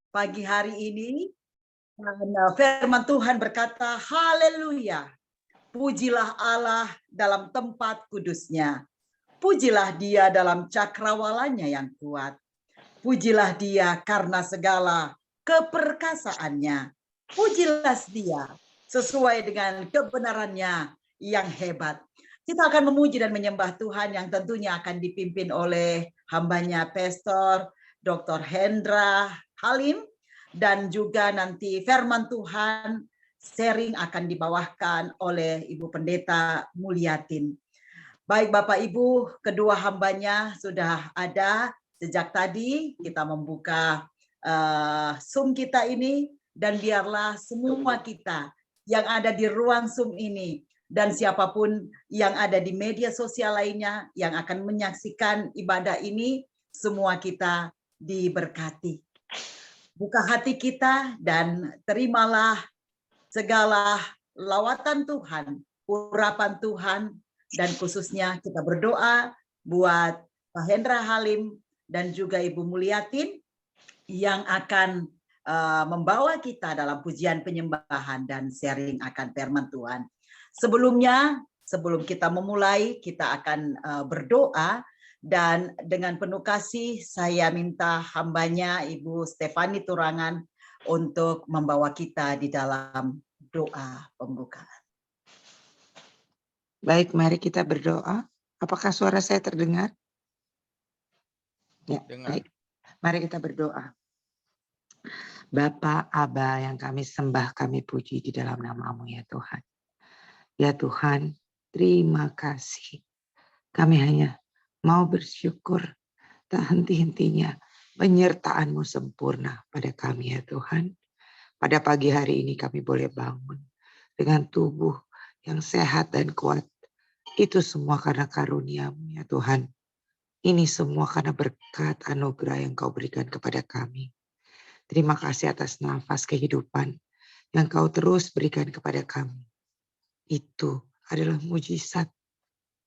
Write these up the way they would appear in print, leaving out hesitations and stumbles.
pagi hari ini. Dan firman Tuhan berkata, haleluya, pujilah Allah dalam tempat kudusnya. Pujilah dia dalam cakrawalanya yang kuat. Pujilah dia karena segala keperkasaannya. Pujilah dia sesuai dengan kebenarannya yang hebat. Kita akan memuji dan menyembah Tuhan yang tentunya akan dipimpin oleh hambanya Pastor Dr. Hendra Halim, dan juga nanti firman Tuhan sharing akan dibawakan oleh Ibu Pendeta Mulyatin. Baik Bapak Ibu, kedua hambanya sudah ada sejak tadi. Kita membuka Zoom kita ini, dan biarlah semua kita yang ada di ruang Zoom ini dan siapapun yang ada di media sosial lainnya yang akan menyaksikan ibadah ini, semua kita diberkati. Buka hati kita dan terimalah segala lawatan Tuhan, urapan Tuhan, dan khususnya kita berdoa buat Pak Hendra Halim dan juga Ibu Mulyatin yang akan membawa kita dalam pujian penyembahan dan sharing akan firman Tuhan. Sebelumnya, sebelum kita memulai, kita akan berdoa, dan dengan penuh kasih saya minta hambanya Ibu Stefani Turangan untuk membawa kita di dalam doa pembukaan. Baik, mari kita berdoa. Apakah suara saya terdengar? Ya, baik. Mari kita berdoa. Bapa, Aba yang kami sembah, kami puji di dalam nama-Mu ya Tuhan. Ya Tuhan, terima kasih. Kami hanya mau bersyukur tak henti-hentinya penyertaan-Mu sempurna pada kami ya Tuhan. Pada pagi hari ini kami boleh bangun dengan tubuh yang sehat dan kuat. Itu semua karena karunia-Mu ya Tuhan. Ini semua karena berkat anugerah yang Kau berikan kepada kami. Terima kasih atas nafas kehidupan yang Kau terus berikan kepada kami. Itu adalah mujizat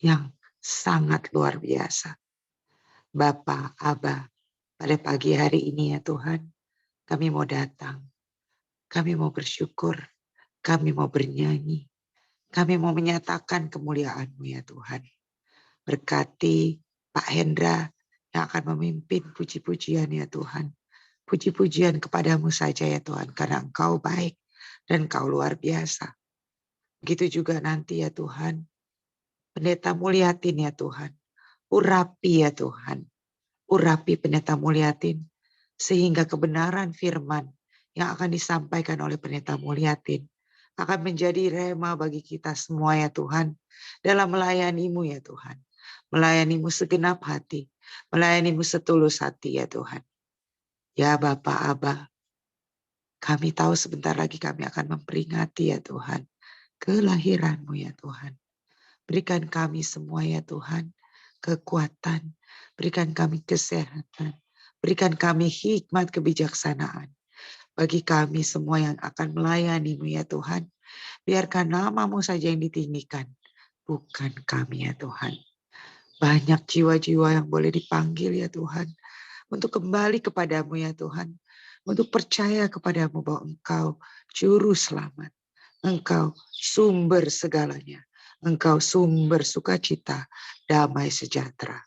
yang sangat luar biasa. Bapa, Aba, pada pagi hari ini ya Tuhan, kami mau datang. Kami mau bersyukur. Kami mau bernyanyi. Kami mau menyatakan kemuliaan-Mu ya Tuhan. Berkati Pak Hendra yang akan memimpin puji-pujian ya Tuhan. Puji-pujian kepadamu saja ya Tuhan, karena Engkau baik dan Engkau luar biasa. Begitu juga nanti ya Tuhan, Pendeta Mulyatin ya Tuhan. Urapi ya Tuhan, urapi Pendeta Mulyatin, sehingga kebenaran firman yang akan disampaikan oleh Pendeta Mulyatin akan menjadi rema bagi kita semua ya Tuhan, dalam melayani-Mu ya Tuhan. Melayani-Mu segenap hati, melayani-Mu setulus hati ya Tuhan. Ya Bapa Aba, kami tahu sebentar lagi kami akan memperingati ya Tuhan, kelahiran-Mu ya Tuhan. Berikan kami semua ya Tuhan, kekuatan, berikan kami kesehatan, berikan kami hikmat kebijaksanaan. Bagi kami semua yang akan melayani-Mu ya Tuhan, biarkan nama-Mu saja yang ditinggikan, bukan kami ya Tuhan. Banyak jiwa-jiwa yang boleh dipanggil ya Tuhan, untuk kembali kepadamu ya Tuhan, untuk percaya kepadamu bahwa Engkau juru selamat, Engkau sumber segalanya, Engkau sumber sukacita, damai sejahtera.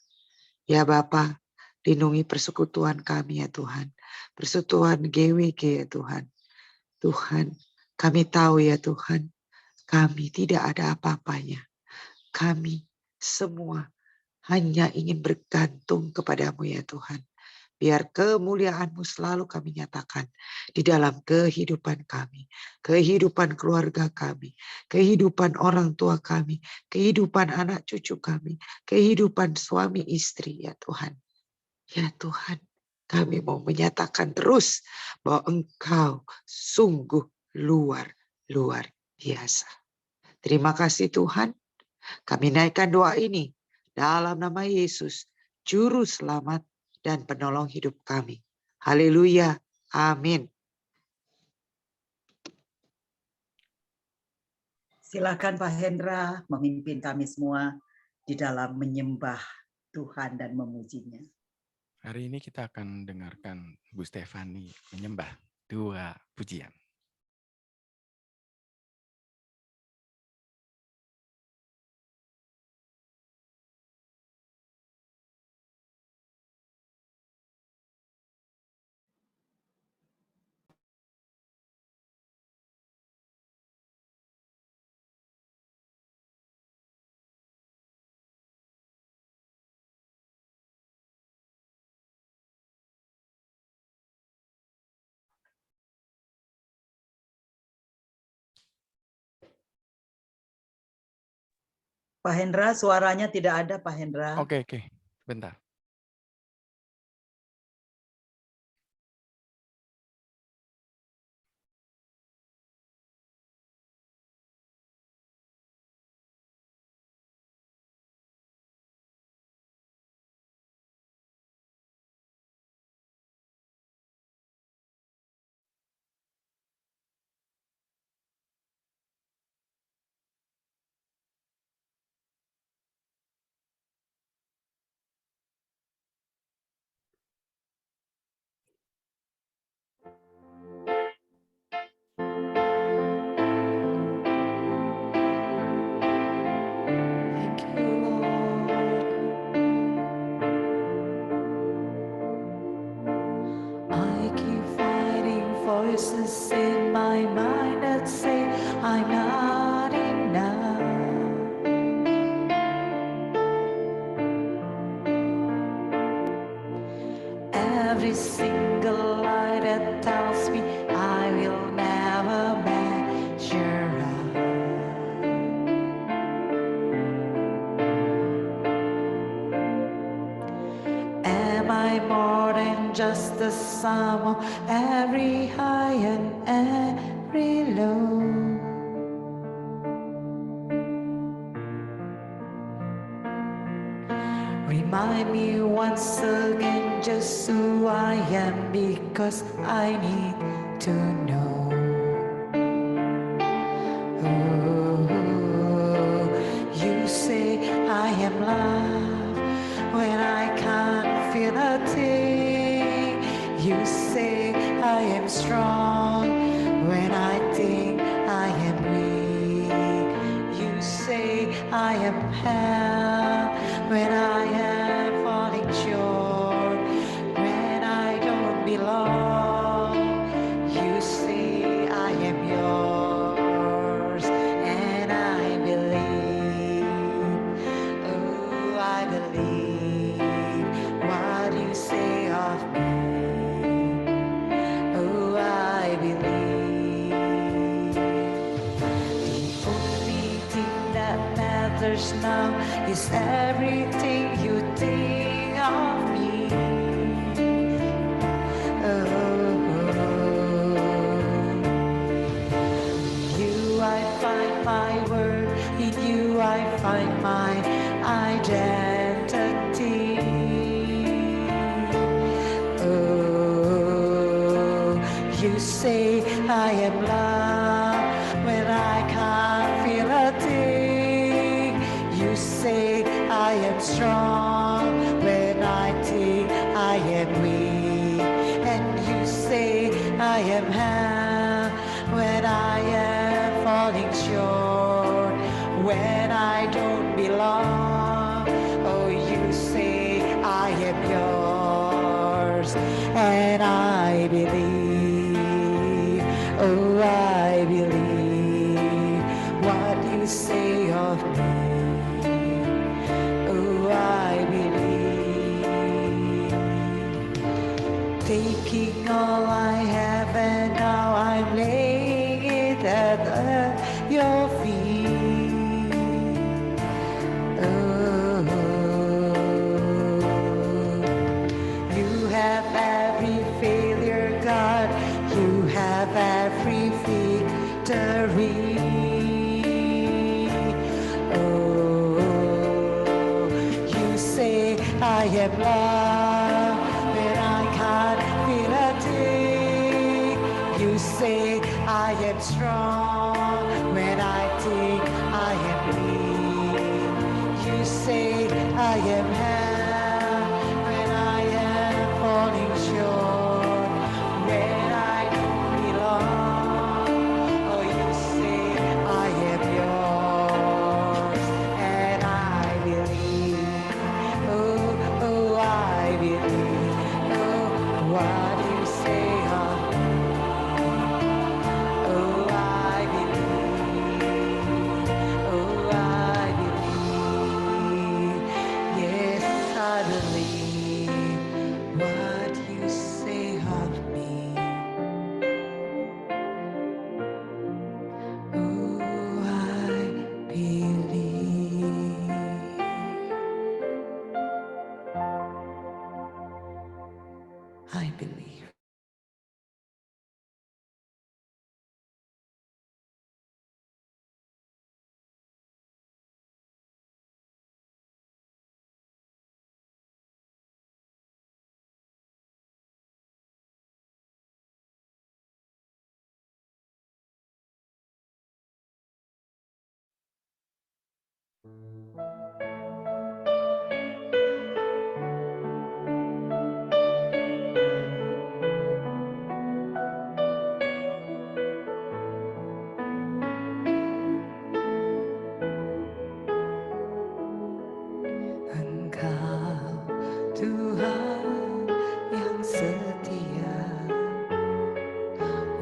Ya Bapa, lindungi persekutuan kami ya Tuhan, persekutuan GWG ya Tuhan. Tuhan, kami tahu ya Tuhan, kami tidak ada apa-apanya. Kami semua hanya ingin bergantung kepadamu ya Tuhan. Biar kemuliaan-Mu selalu kami nyatakan di dalam kehidupan kami, kehidupan keluarga kami, kehidupan orang tua kami, kehidupan anak cucu kami, kehidupan suami istri ya Tuhan. Ya Tuhan, kami mau menyatakan terus bahwa Engkau sungguh luar biasa. Terima kasih Tuhan, kami naikkan doa ini dalam nama Yesus, Juru Selamat dan penolong hidup kami. Haleluya. Amin. Silakan Pak Hendra memimpin kami semua di dalam menyembah Tuhan dan memujinya. Hari ini kita akan dengarkan Bu Stefani menyembah 2 pujian. Pak Hendra, suaranya tidak ada, Pak Hendra. Oke, bentar. Voices in my mind that say I'm not enough. Every single lie that tells me I will never measure up. Am I more than just the sum of every high and every low? Remind me once again just who I am, because I need to know. Oh, you say I am love when I can't feel a thing. You say I am strong when I think I am weak. You say I am held when I am falling short, when I don't belong. You say I am yours, and I believe. Oh, I believe what you say of me. Oh, I believe. The only thing that matters now is everything you think of me. You I find my worth, in you I find my identity. Oh, you say I am love when I can't feel a thing. You say I am strong when I think I am weak. And you say I am held when I am falling short, when I don't belong. Oh, you say I am yours, and I believe. Oh, I believe what you say of me. Oh, I believe. Taking all I have and now I'm laying it at your feet. Oh, you have every failure, God. You have every victory. Oh, you say I am love when I can't feel a thing. You say I am strong when I think I am weak. You say I am held when I am falling short, Tuhan yang setia,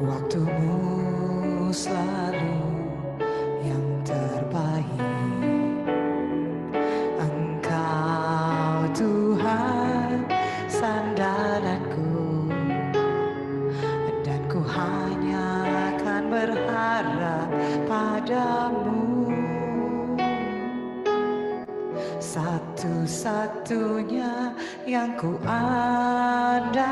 waktumu selalu yang terbaik. Engkau Tuhan sandaranku, dan ku hanya akan berharap padamu. Satu-satunya yang ku andalkan,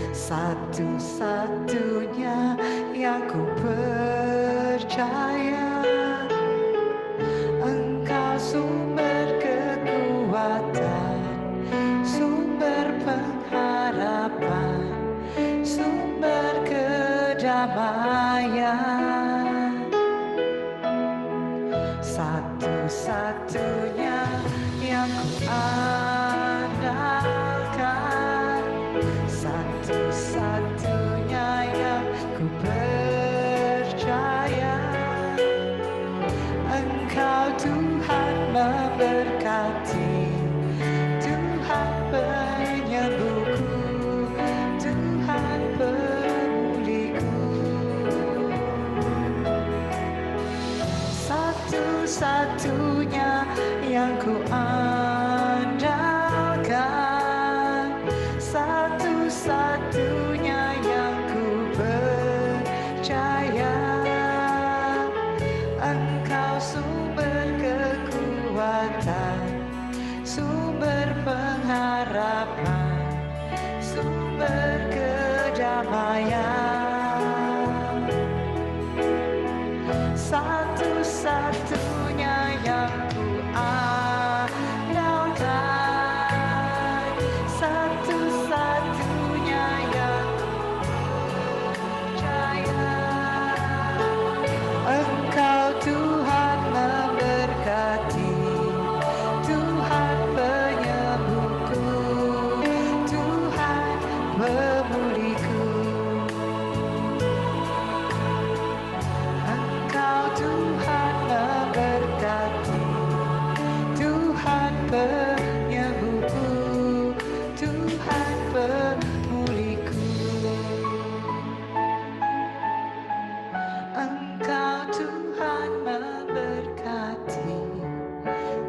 satu-satunya yang ku percaya. Engkau sumber kekuatan, sumber pengharapan, sumber kedamaian. Satu-satunya yang ku andalkan, satu-satunya yang ku percaya. Engkau Tuhan memberkati, Tuhan penyembuhku, Tuhan pemuliku. Satu-satunya yang ku andalkan, satu-satunya yang ku percaya. Engkau sumber kekuatan, sumber pengharapan, sumber kedamaian. Satu-satunya yang ku andalkan, satu-satunya yang ku percaya. Engkau Tuhan memberkati, Tuhan penyembuhku, Tuhan pemuliku. Engkau Tuhan memberkati, Tuhan penyembuhku, Tuhan pemuliku. Engkau Tuhan memberkati,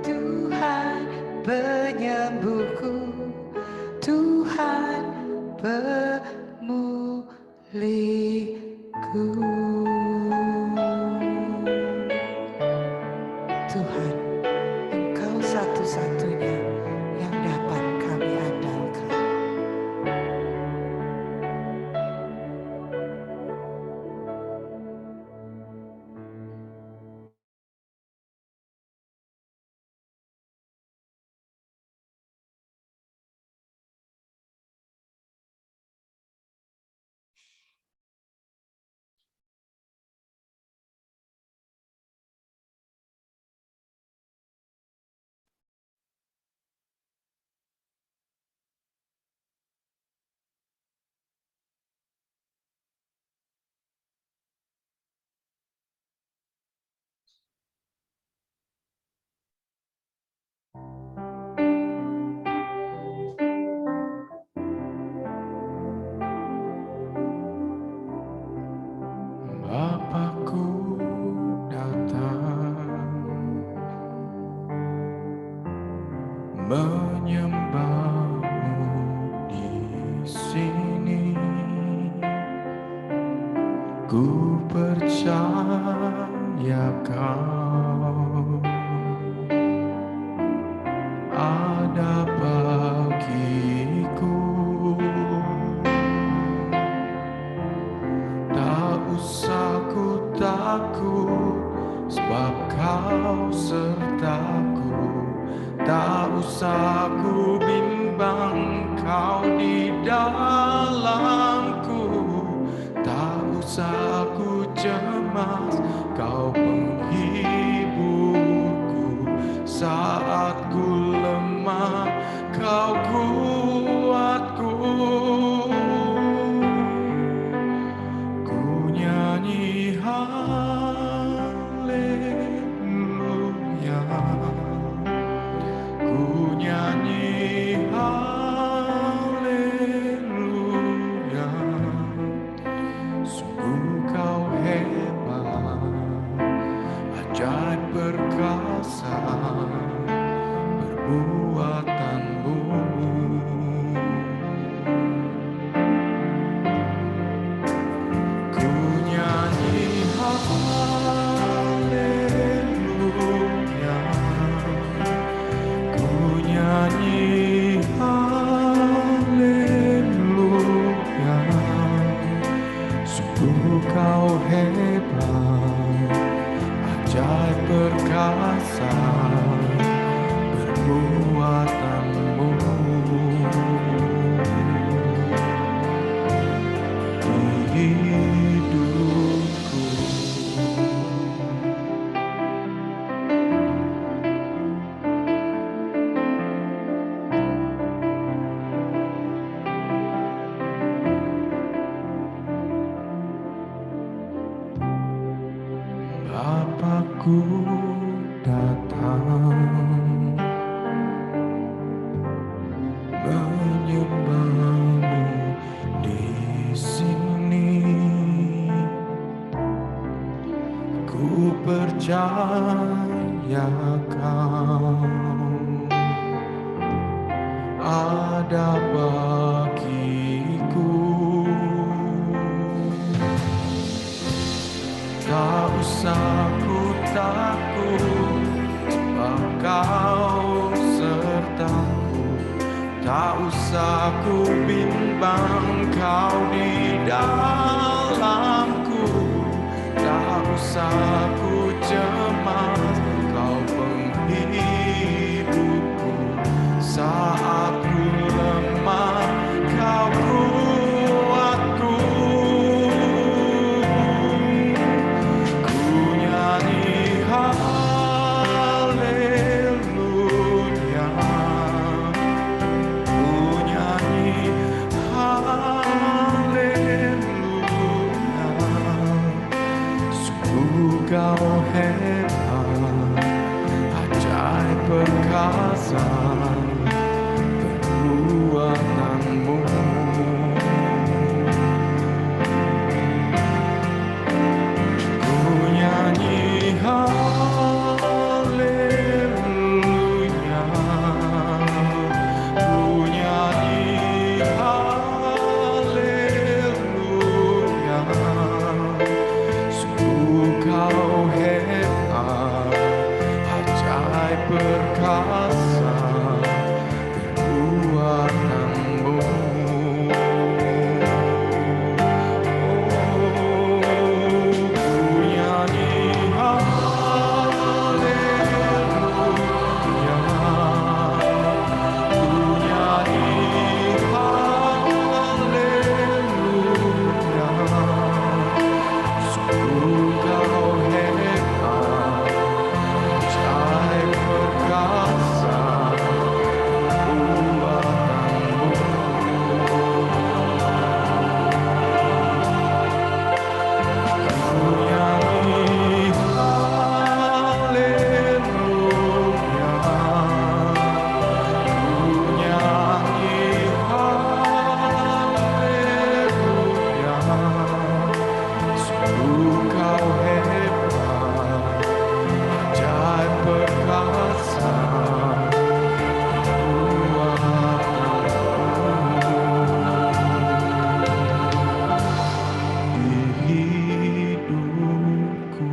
Tuhan penyembuhku, Tuhan pemuliku. Tuhan, Engkau satu-satunya yang dapat kami andalkan. Bapakku datang menyembahmu di sini. Ku percaya kau ada bagiku. Tak usah ku takut, sebab kau sertaku. Tak usah ku bimbang, kau di dalamku. Tak usah ku cemas, kau penghibur. hebat, ajaib perkasa perbuatanmu di hidupku. Bapakku datang menyembahmu di sini. Ku percaya kau ada bagiku. Tak usah ku takut, sebab kau sertaku. Tak usah ku bimbang, kau di dalamku. Tak usah ku cemas, kau penghiburku. Saat ku lemah, kau kuatku. Ku nyanyi haleluya, ku nyanyi haleluya. Sungguh kau hebat, ajaib perkasa perbuatanmu. Ku nyanyi haleluya, ku nyanyi haleluya. Sungguh kau hebat, ajaib perkasa perbuatanmu. Ku nyanyi haleluya, ku nyanyi haleluya. Sungguh kau hebat, ajaib perkasa perbuatanmu. Ku nyanyi haleluya, ku nyanyi haleluya. Sungguh kau hebat, ajaib perkasa perbuatanmu di hidupku.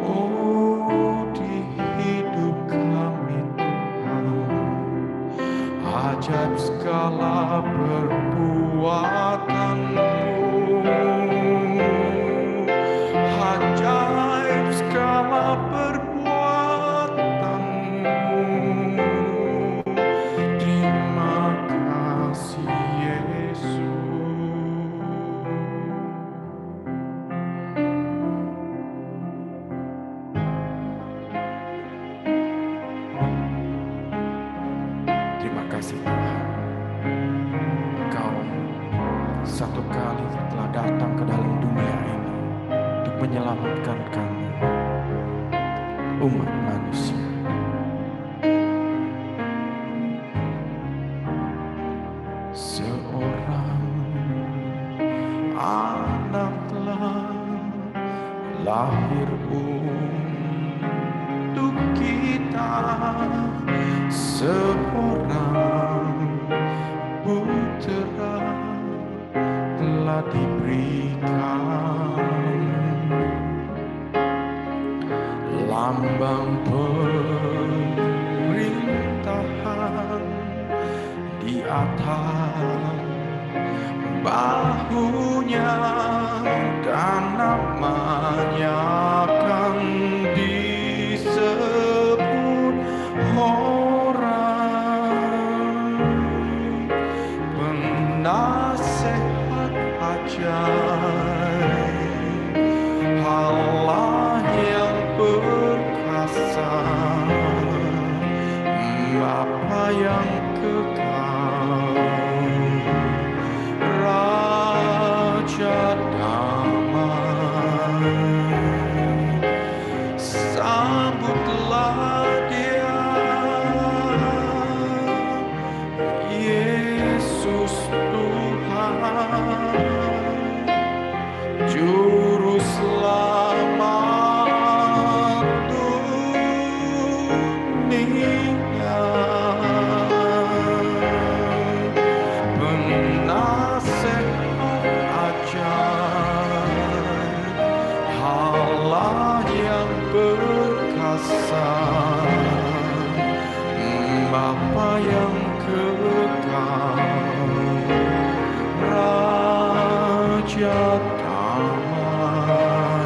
Oh, di hidup kami Tuhan, ajaib segala perbuatanmu, ajaib segala perbuatanmu. Terima kasih Yesus. Terima kasih Tuhan, Engkau satu kali telah datang ke dalam dunia ini untuk menyelamatkan kami, umat manusia. Seorang anak telah lahir untuk kita, seorang putera telah diberikan, lambang pemerintahan di di atas bahunya, dan namanya akan disebut orang penasehat ajaib, Allah yang perkasa, Bapa yang kekal, Raja damai. Sambutlah Dia, Yesus Tuhan, Juru Selamat dunia, penasehat ajaib, Allah yang perkasa, Bapa yang kekal, Raja damai.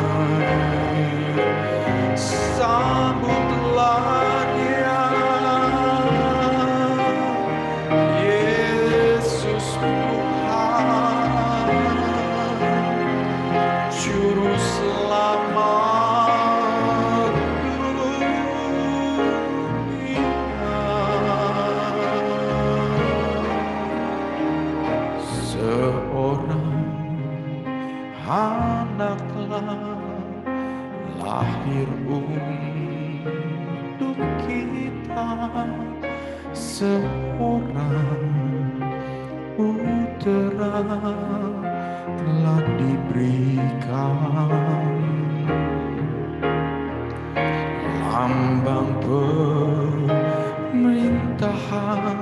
Sambutlah Dia, Yesus Tuhan, Juru Selamat dunia. Seorang anaklah lahir untuk kita, seorang putera telah diberikan, lambang pemerintahan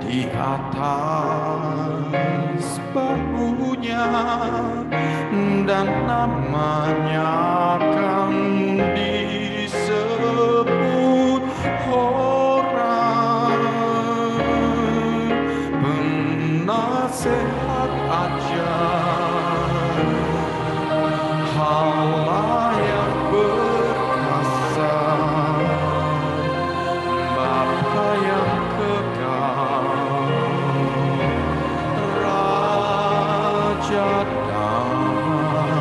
di atas bahunya, dan namanya akan disebut orang penasehat ajaib, Allah yang perkasa, Bapa yang kekal, Raja damai.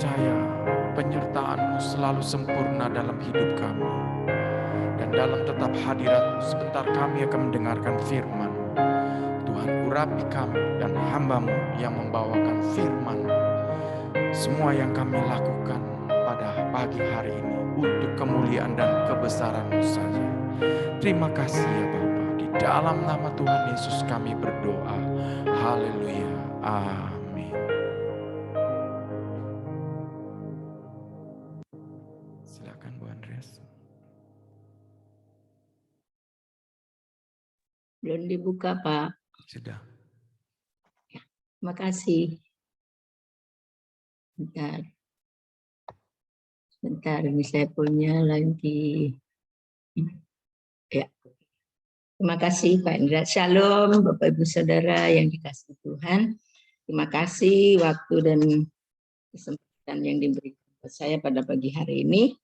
percaya penyertaan-Mu selalu sempurna dalam hidup kami. Dan dalam tetap hadirat-Mu, sebentar kami akan mendengarkan firman. Tuhan, urapi kami dan hamba-Mu yang membawakan firman. Semua yang kami lakukan pada pagi hari ini untuk kemuliaan dan kebesaran-Mu saja. Terima kasih ya Bapa. Di dalam nama Tuhan Yesus kami berdoa. Haleluya. Amin. Silakan Bu Andreas. Belum dibuka, Pak. Sudah. Terima kasih. Bentar, ini saya punya lagi. Ya. Terima kasih Pak Indra. Shalom Bapak Ibu Saudara yang dikasihi Tuhan. Terima kasih waktu dan kesempatan yang diberikan kepada saya pada pagi hari ini.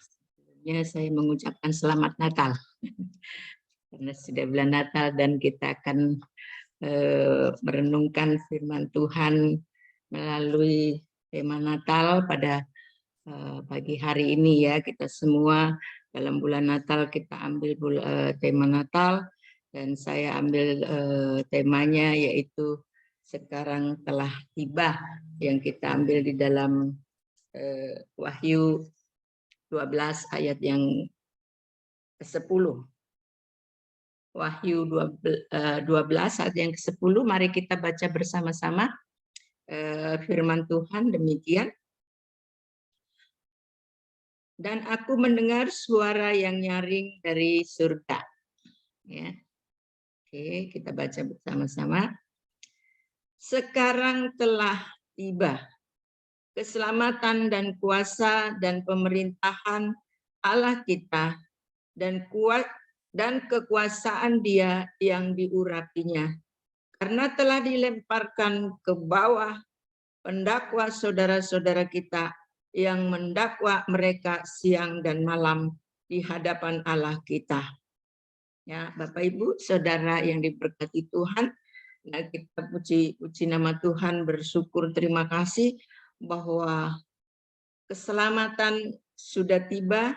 Sebelumnya saya mengucapkan selamat Natal. Karena sudah bulan Natal dan kita akan merenungkan firman Tuhan melalui tema Natal pada pagi hari ini ya. Kita semua dalam bulan Natal kita ambil tema Natal, dan saya ambil temanya yaitu sekarang telah tiba, yang kita ambil di dalam Wahyu 12 ayat yang ke-10. Wahyu 12 ayat yang ke-10, mari kita baca bersama-sama firman Tuhan demikian. Dan aku mendengar suara yang nyaring dari surga. Ya. Oke, kita baca bersama-sama. Sekarang telah tiba keselamatan dan kuasa dan pemerintahan Allah kita dan kuat dan kekuasaan Dia yang diurapinya, karena telah dilemparkan ke bawah pendakwa saudara-saudara kita yang mendakwa mereka siang dan malam di hadapan Allah kita. Ya, Bapak Ibu Saudara yang diberkati Tuhan, nah kita puji nama Tuhan, bersyukur, terima kasih bahwa keselamatan sudah tiba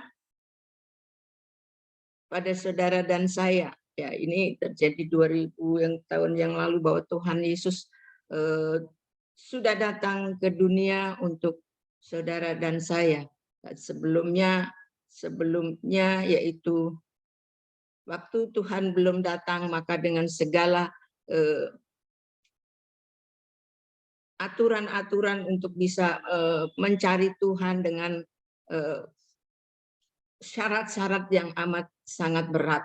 pada saudara dan saya. Ya, ini terjadi 2000 tahun yang lalu bahwa Tuhan Yesus sudah datang ke dunia untuk saudara dan saya. Sebelumnya yaitu waktu Tuhan belum datang, maka dengan segala aturan-aturan untuk bisa mencari Tuhan dengan syarat-syarat yang amat sangat berat.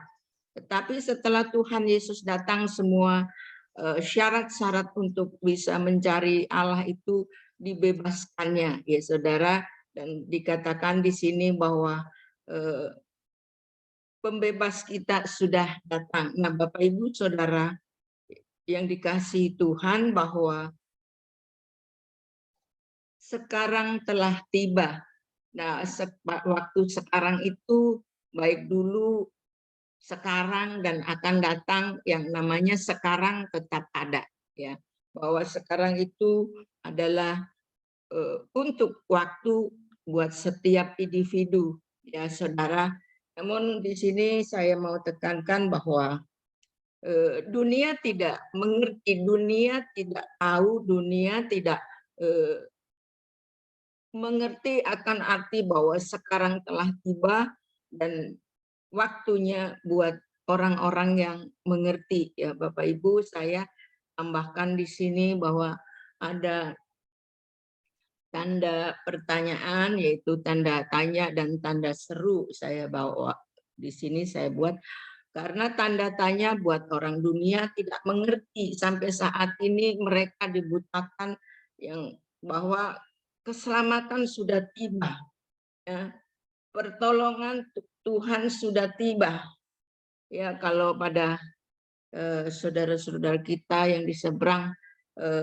Tetapi setelah Tuhan Yesus datang, semua syarat-syarat untuk bisa mencari Allah itu dibebaskannya, ya saudara. Dan dikatakan di sini bahwa pembebas kita sudah datang. Nah, Bapak Ibu Saudara yang dikasihi Tuhan, bahwa sekarang telah tiba. Nah, waktu sekarang itu baik dulu, sekarang, dan akan datang, yang namanya sekarang tetap ada, ya. Bahwa sekarang itu adalah untuk waktu buat setiap individu, ya saudara. Namun di sini saya mau tekankan bahwa dunia tidak mengerti, dunia tidak tahu, dunia tidak mengerti akan arti bahwa sekarang telah tiba dan waktunya buat orang-orang yang mengerti, ya Bapak Ibu. Saya tambahkan di sini bahwa ada tanda pertanyaan, yaitu tanda tanya dan tanda seru. Saya bawa di sini, saya buat karena tanda tanya buat orang dunia tidak mengerti sampai saat ini, mereka dibutakan yang bahwa keselamatan sudah tiba, ya. Pertolongan Tuhan sudah tiba, ya. Kalau pada saudara-saudara kita yang di seberang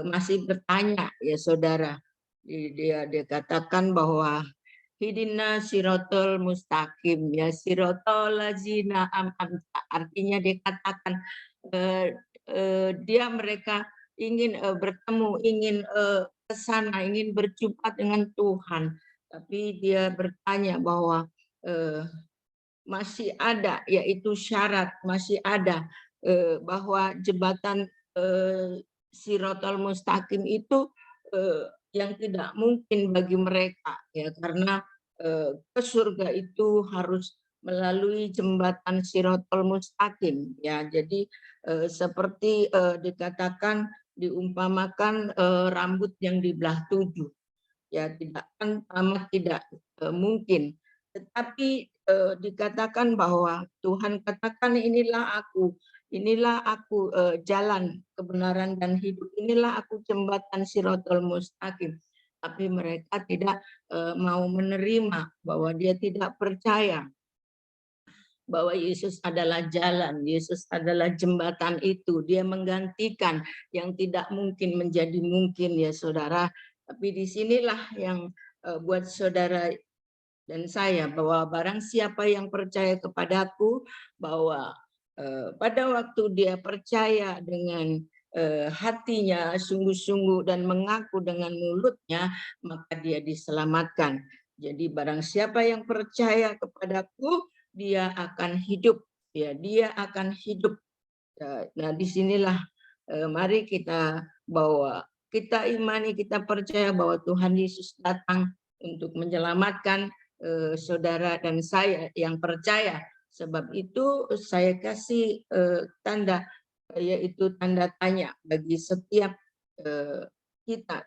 masih bertanya, ya saudara, dia katakan bahwa hidina sirotol mustaqim, ya sirotol lazina artinya dia katakan mereka ingin bertemu, ingin ke sana ingin berjumpa dengan Tuhan, tapi dia bertanya bahwa masih ada, yaitu syarat, masih ada bahwa jembatan Shirathul Mustaqim itu yang tidak mungkin bagi mereka, ya, karena ke surga itu harus melalui jembatan Shirathul Mustaqim, ya. Jadi seperti dikatakan, diumpamakan rambut yang dibelah 7, ya, tidak kan amat tidak mungkin. Tetapi dikatakan bahwa Tuhan katakan, inilah aku jalan kebenaran dan hidup, inilah aku jembatan Shirathul Mustaqim. Tapi mereka tidak mau menerima, bahwa dia tidak percaya bahwa Yesus adalah jalan, Yesus adalah jembatan itu. Dia menggantikan yang tidak mungkin menjadi mungkin, ya saudara. Tapi disinilah yang buat saudara dan saya, bahwa barang siapa yang percaya kepadaku, bahwa pada waktu dia percaya dengan hatinya sungguh-sungguh dan mengaku dengan mulutnya, maka dia diselamatkan. Jadi barang siapa yang percaya kepadaku, dia akan hidup, ya, dia akan hidup. Nah, disinilah mari kita bahwa kita imani, kita percaya bahwa Tuhan Yesus datang untuk menyelamatkan saudara dan saya yang percaya. Sebab itu saya kasih tanda, yaitu tanda tanya bagi setiap kita.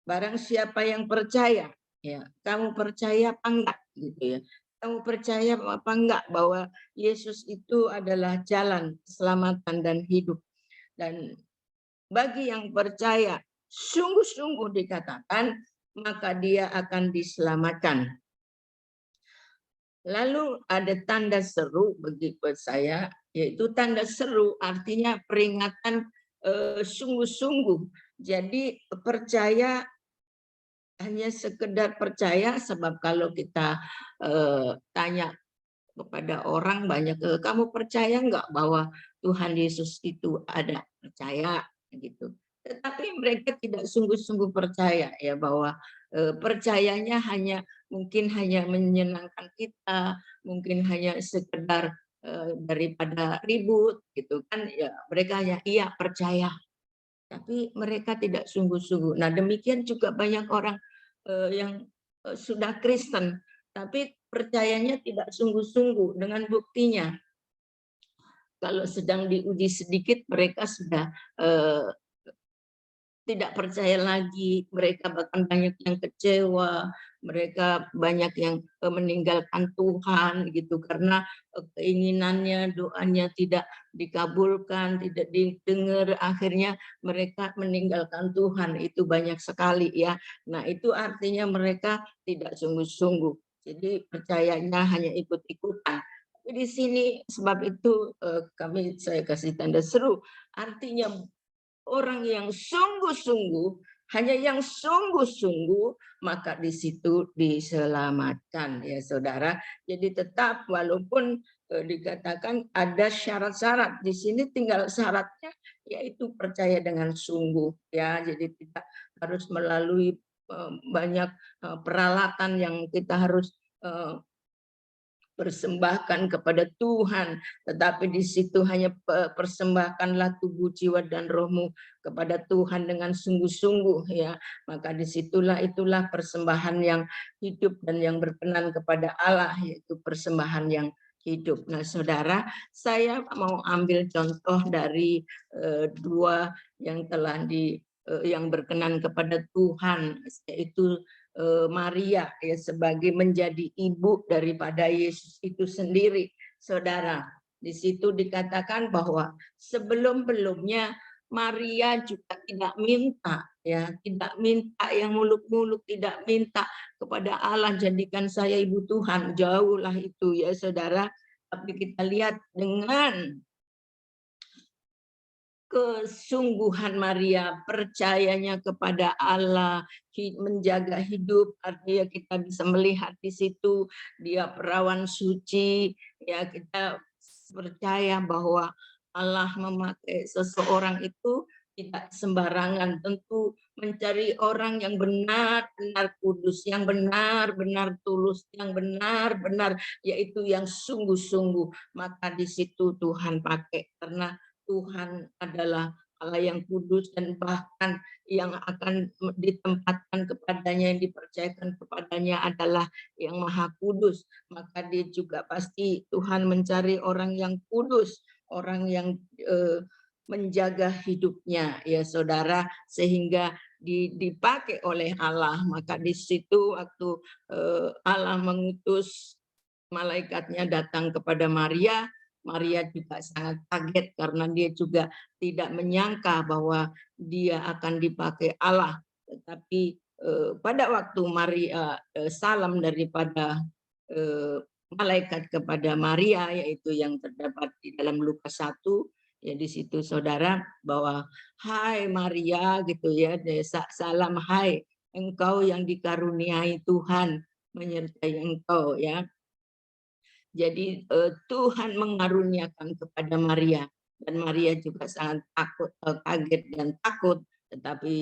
Barang siapa yang percaya, ya, kamu percaya apa enggak, gitu ya? Kamu percaya apa enggak bahwa Yesus itu adalah jalan keselamatan dan hidup? Dan bagi yang percaya sungguh-sungguh dikatakan, maka dia akan diselamatkan. Lalu ada tanda seru bagi saya, yaitu tanda seru artinya peringatan sungguh-sungguh. Jadi percaya hanya sekedar percaya, sebab kalau kita tanya kepada orang banyak, kamu percaya enggak bahwa Tuhan Yesus itu ada? Percaya, gitu. Tetapi mereka tidak sungguh-sungguh percaya, ya, bahwa percayanya mungkin hanya menyenangkan kita, mungkin hanya sekedar daripada ribut, gitu kan, ya, mereka hanya iya percaya, tapi mereka tidak sungguh-sungguh. Nah, demikian juga banyak orang yang sudah Kristen, tapi percayanya tidak sungguh-sungguh. Dengan buktinya, kalau sedang diuji sedikit, mereka sudah tidak percaya lagi, mereka bahkan banyak yang kecewa, mereka banyak yang meninggalkan Tuhan, gitu, karena keinginannya, doanya tidak dikabulkan, tidak didengar, akhirnya mereka meninggalkan Tuhan. Itu banyak sekali, ya. Nah, itu artinya mereka tidak sungguh-sungguh. Jadi percayanya hanya ikut-ikutan. Tapi di sini sebab itu saya kasih tanda seru, artinya orang yang sungguh-sungguh, hanya yang sungguh-sungguh, maka di situ diselamatkan, ya saudara. Jadi tetap walaupun dikatakan ada syarat-syarat, di sini tinggal syaratnya yaitu percaya dengan sungguh, ya. Jadi tidak harus melalui banyak peralatan yang kita harus persembahkan kepada Tuhan, tetapi di situ hanya persembahkanlah tubuh, jiwa, dan rohmu kepada Tuhan dengan sungguh-sungguh, ya. Maka disitulah itulah persembahan yang hidup dan yang berkenan kepada Allah, yaitu persembahan yang hidup. Nah, saudara, saya mau ambil contoh dari dua yang telah yang berkenan kepada Tuhan, yaitu Maria, ya, sebagai menjadi ibu daripada Yesus itu sendiri, saudara. Di situ dikatakan bahwa sebelum-belumnya Maria juga tidak minta, ya, tidak minta yang muluk-muluk, tidak minta kepada Allah, jadikan saya ibu Tuhan, jauhlah itu, ya saudara. Tapi kita lihat dengan kesungguhan Maria, percayanya kepada Allah, menjaga hidup, artinya kita bisa melihat di situ dia perawan suci, ya, kita percaya bahwa Allah memakai seseorang itu tidak sembarangan, tentu mencari orang yang benar-benar kudus, yang benar-benar tulus, yang benar-benar yaitu yang sungguh-sungguh. Maka di situ Tuhan pakai, karena Tuhan adalah Allah yang kudus, dan bahkan yang akan ditempatkan kepadanya, yang dipercayakan kepadanya adalah yang maha kudus. Maka dia juga pasti Tuhan mencari orang yang kudus, orang yang menjaga hidupnya, ya saudara, sehingga dipakai oleh Allah. Maka di situ waktu Allah mengutus malaikatnya datang kepada Maria, Maria juga sangat kaget karena dia juga tidak menyangka bahwa dia akan dipakai Allah. Tetapi pada waktu Maria salam daripada malaikat kepada Maria, yaitu yang terdapat di dalam Lukas 1, ya di situ saudara, bahwa hai Maria gitu ya, salam hai engkau yang dikaruniai Tuhan menyertai engkau ya. Jadi Tuhan mengaruniakan kepada Maria, dan Maria juga sangat takut, kaget dan takut. Tetapi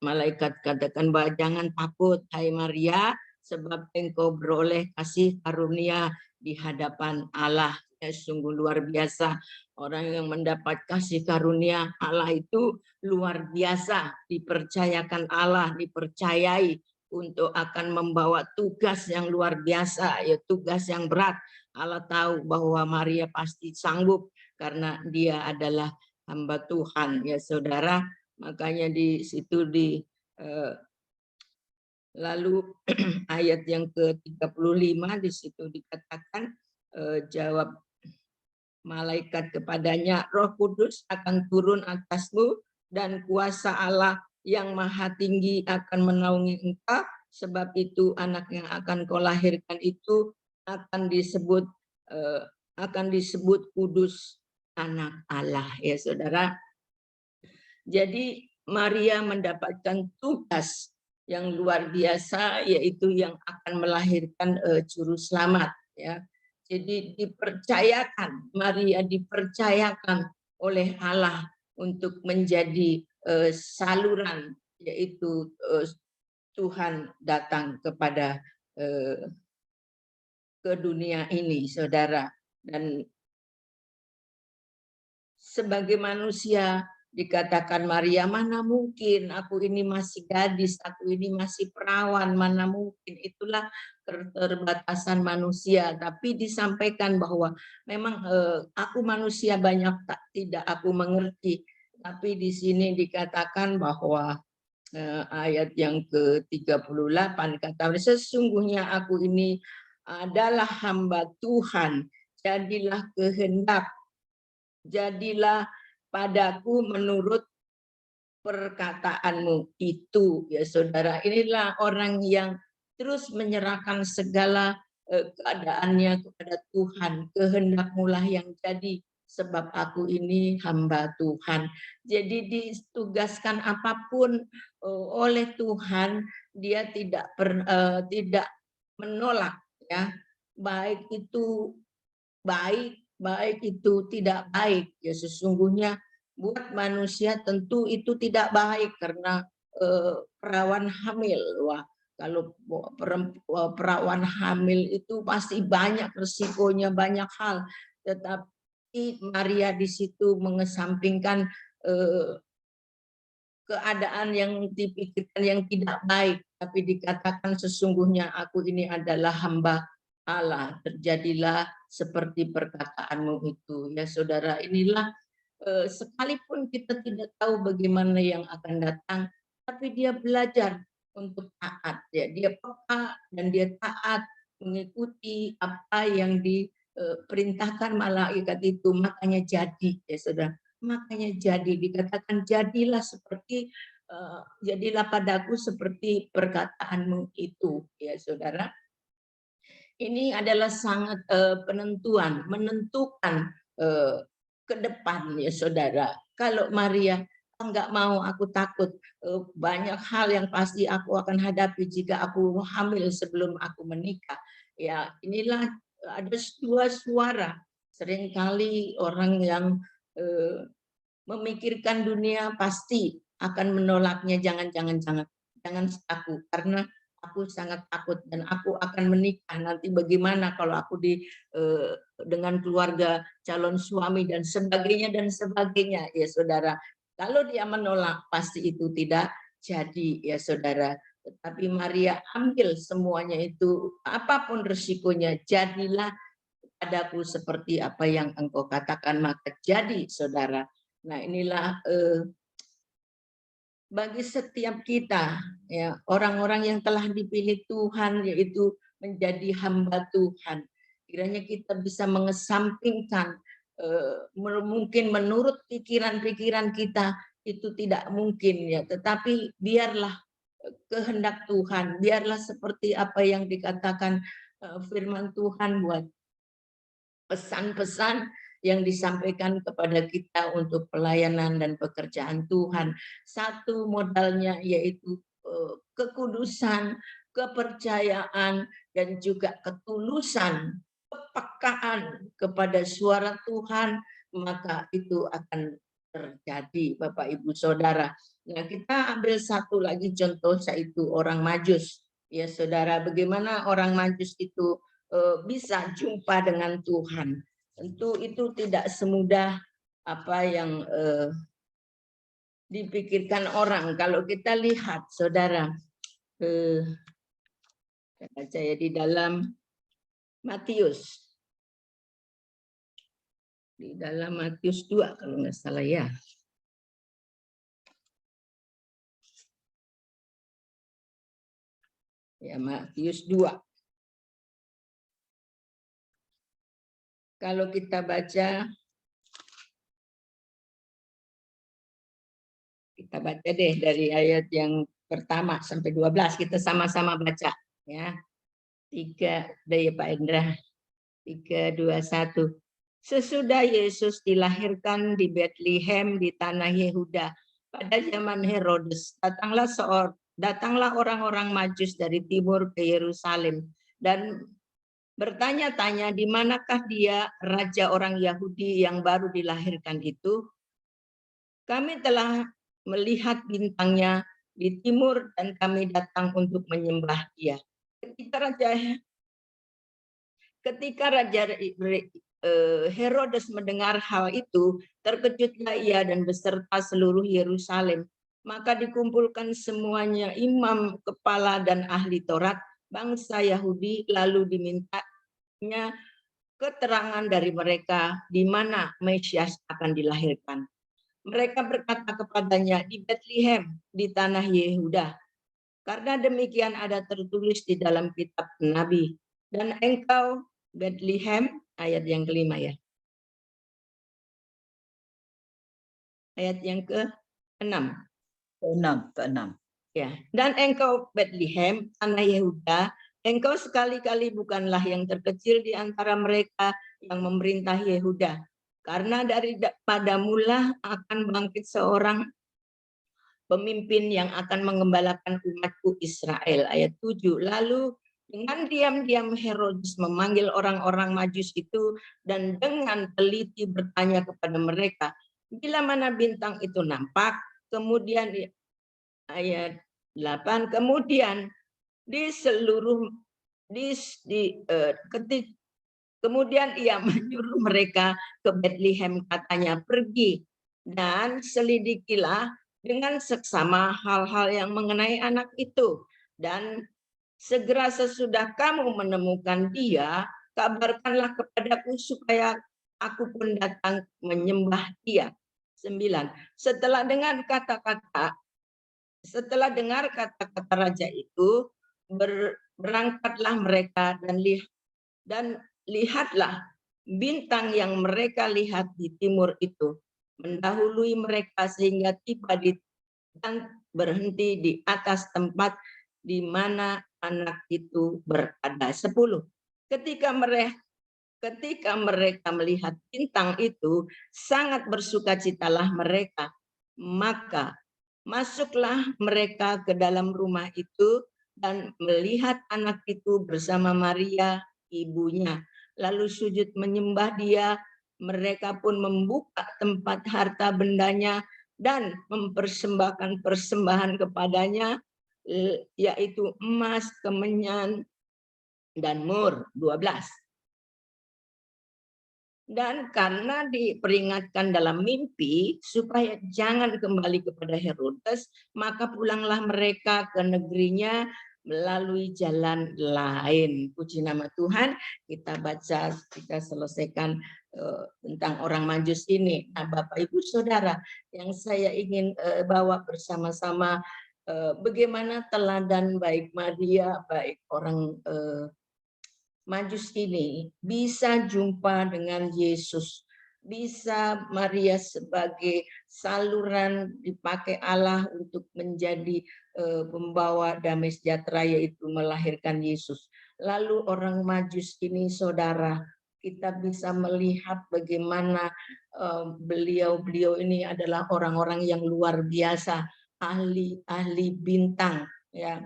malaikat katakan bahwa jangan takut hai Maria, sebab engkau beroleh kasih karunia di hadapan Allah. Ya, sungguh luar biasa. Orang yang mendapat kasih karunia Allah itu luar biasa, dipercayakan Allah, dipercayai untuk akan membawa tugas yang luar biasa, ya tugas yang berat. Allah tahu bahwa Maria pasti sanggup karena dia adalah hamba Tuhan, ya saudara. Makanya di situ lalu ayat yang ke-35 di situ dikatakan, jawab malaikat kepadanya, Roh Kudus akan turun atasmu dan kuasa Allah yang maha tinggi akan menaungi engkau, sebab itu anak yang akan kau lahirkan itu akan disebut kudus, anak Allah, ya saudara. Jadi Maria mendapatkan tugas yang luar biasa, yaitu yang akan melahirkan juru selamat, ya. Jadi dipercayakan, Maria dipercayakan oleh Allah untuk menjadi saluran, yaitu Tuhan datang kepada ke dunia ini, saudara. Dan sebagai manusia dikatakan Maria, mana mungkin, aku ini masih gadis, aku ini masih perawan, mana mungkin. Itulah keterbatasan manusia. Tapi disampaikan bahwa memang aku manusia banyak tidak aku mengerti. Tapi di sini dikatakan bahwa ayat yang ke-38 kata, sesungguhnya aku ini adalah hamba Tuhan, jadilah padaku menurut perkataanmu itu, ya saudara. Inilah orang yang terus menyerahkan segala keadaannya kepada Tuhan. Kehendakmu lah yang jadi, sebab aku ini hamba Tuhan. Jadi ditugaskan apapun oleh Tuhan, dia tidak menolak, ya, baik itu baik, baik itu tidak baik. Ya sesungguhnya buat manusia tentu itu tidak baik, karena perawan hamil, wah, kalau perawan hamil itu pasti banyak resikonya, banyak hal. Tetapi Maria di situ mengesampingkan keadaan yang dipikirkan yang tidak baik, tapi dikatakan sesungguhnya aku ini adalah hamba Allah, terjadilah seperti perkataanmu itu, ya saudara. Inilah sekalipun kita tidak tahu bagaimana yang akan datang, tapi dia belajar untuk taat, ya, dia peka dan dia taat mengikuti apa yang diperintahkan malaikat itu, makanya jadi, ya saudara. Makanya jadi, dikatakan jadilah padaku seperti perkataanmu itu, ya saudara. Ini adalah sangat menentukan ke depan, ya saudara. Kalau Maria enggak mau, aku takut, banyak hal yang pasti aku akan hadapi jika aku hamil sebelum aku menikah. Ya, inilah ada dua suara. Seringkali orang yang memikirkan dunia pasti akan menolaknya. Jangan aku, karena aku sangat takut dan aku akan menikah nanti. Bagaimana kalau aku dengan keluarga calon suami dan sebagainya ya saudara. Kalau dia menolak pasti itu tidak jadi ya saudara. Tetapi Maria ambil semuanya itu, apapun resikonya, jadilah padaku seperti apa yang engkau katakan, maka jadi saudara. Nah inilah bagi setiap kita, ya, orang-orang yang telah dipilih Tuhan, yaitu menjadi hamba Tuhan. Kiranya kita bisa mengesampingkan, mungkin menurut pikiran-pikiran kita itu tidak mungkin, ya, tetapi biarlah kehendak Tuhan, biarlah seperti apa yang dikatakan firman Tuhan buat pesan-pesan yang disampaikan kepada kita untuk pelayanan dan pekerjaan Tuhan. Satu modalnya yaitu kekudusan, kepercayaan, dan juga ketulusan, kepekaan kepada suara Tuhan, maka itu akan terjadi, Bapak Ibu Saudara. Nah, kita ambil satu lagi contoh, yaitu orang Majus. Ya saudara, bagaimana orang Majus itu bisa jumpa dengan Tuhan. Tentu itu tidak semudah apa yang dipikirkan orang. Kalau kita lihat, saudara, saya baca ya di dalam Matius. Di dalam Matius 2 kalau nggak salah ya. Ya, Matius 2. Kalau kita baca deh dari ayat yang pertama sampai 12, kita sama-sama baca ya. 3 deh Pak Indra. 3, 2, 1. Sesudah Yesus dilahirkan di Bethlehem di tanah Yehuda pada zaman Herodes, datanglah orang-orang Majus dari timur ke Yerusalem dan bertanya-tanya, di manakah dia, raja orang Yahudi yang baru dilahirkan itu? Kami telah melihat bintangnya di timur dan kami datang untuk menyembah dia. Ketika Raja Herodes mendengar hal itu, terkejutlah ia dan beserta seluruh Yerusalem. Maka dikumpulkan semuanya imam, kepala, dan ahli Taurat bangsa Yahudi, lalu dimintanya keterangan dari mereka di mana Mesias akan dilahirkan. Mereka berkata kepadanya, di Bethlehem, di tanah Yehuda. Karena demikian ada tertulis di dalam kitab Nabi. Dan engkau, Bethlehem, ayat yang kelima ya. Ayat yang ke-6. Ke-6. Ya, dan engkau Bethlehem, tanah Yehuda, engkau sekali-kali bukanlah yang terkecil di antara mereka yang memerintah Yehuda. Karena pada mula akan bangkit seorang pemimpin yang akan mengembalakan umatku Israel. Ayat 7. Lalu dengan diam-diam Herodes memanggil orang-orang Majus itu dan dengan teliti bertanya kepada mereka, bila mana bintang itu nampak. Kemudian ayat 8, kemudian kemudian ia menyuruh mereka ke Bethlehem, katanya, pergi dan selidikilah dengan seksama hal-hal yang mengenai anak itu, dan segera sesudah kamu menemukan dia, kabarkanlah kepadaku supaya aku pun datang menyembah dia. 9. Setelah dengar kata-kata raja itu, berangkatlah mereka dan lihatlah bintang yang mereka lihat di timur itu mendahului mereka sehingga tiba dan berhenti di atas tempat di mana anak itu berada. 10. Ketika mereka melihat bintang itu, sangat bersukacitalah mereka. Maka masuklah mereka ke dalam rumah itu dan melihat anak itu bersama Maria, ibunya. Lalu sujud menyembah dia Mereka pun membuka tempat harta bendanya dan mempersembahkan persembahan kepadanya, yaitu emas, kemenyan, dan mur. 12. Dan karena diperingatkan dalam mimpi supaya jangan kembali kepada Herodes, maka pulanglah mereka ke negerinya melalui jalan lain. Puji nama Tuhan. Kita baca, kita selesaikan tentang orang Majus ini. Nah, Bapak Ibu Saudara, yang saya ingin bawa bersama-sama bagaimana teladan baik Maria, baik orang Majus ini bisa jumpa dengan Yesus, bisa Maria sebagai saluran dipakai Allah untuk menjadi pembawa damai sejahtera, yaitu melahirkan Yesus. Lalu orang Majus ini, saudara, kita bisa melihat bagaimana beliau ini adalah orang-orang yang luar biasa, ahli bintang, ya.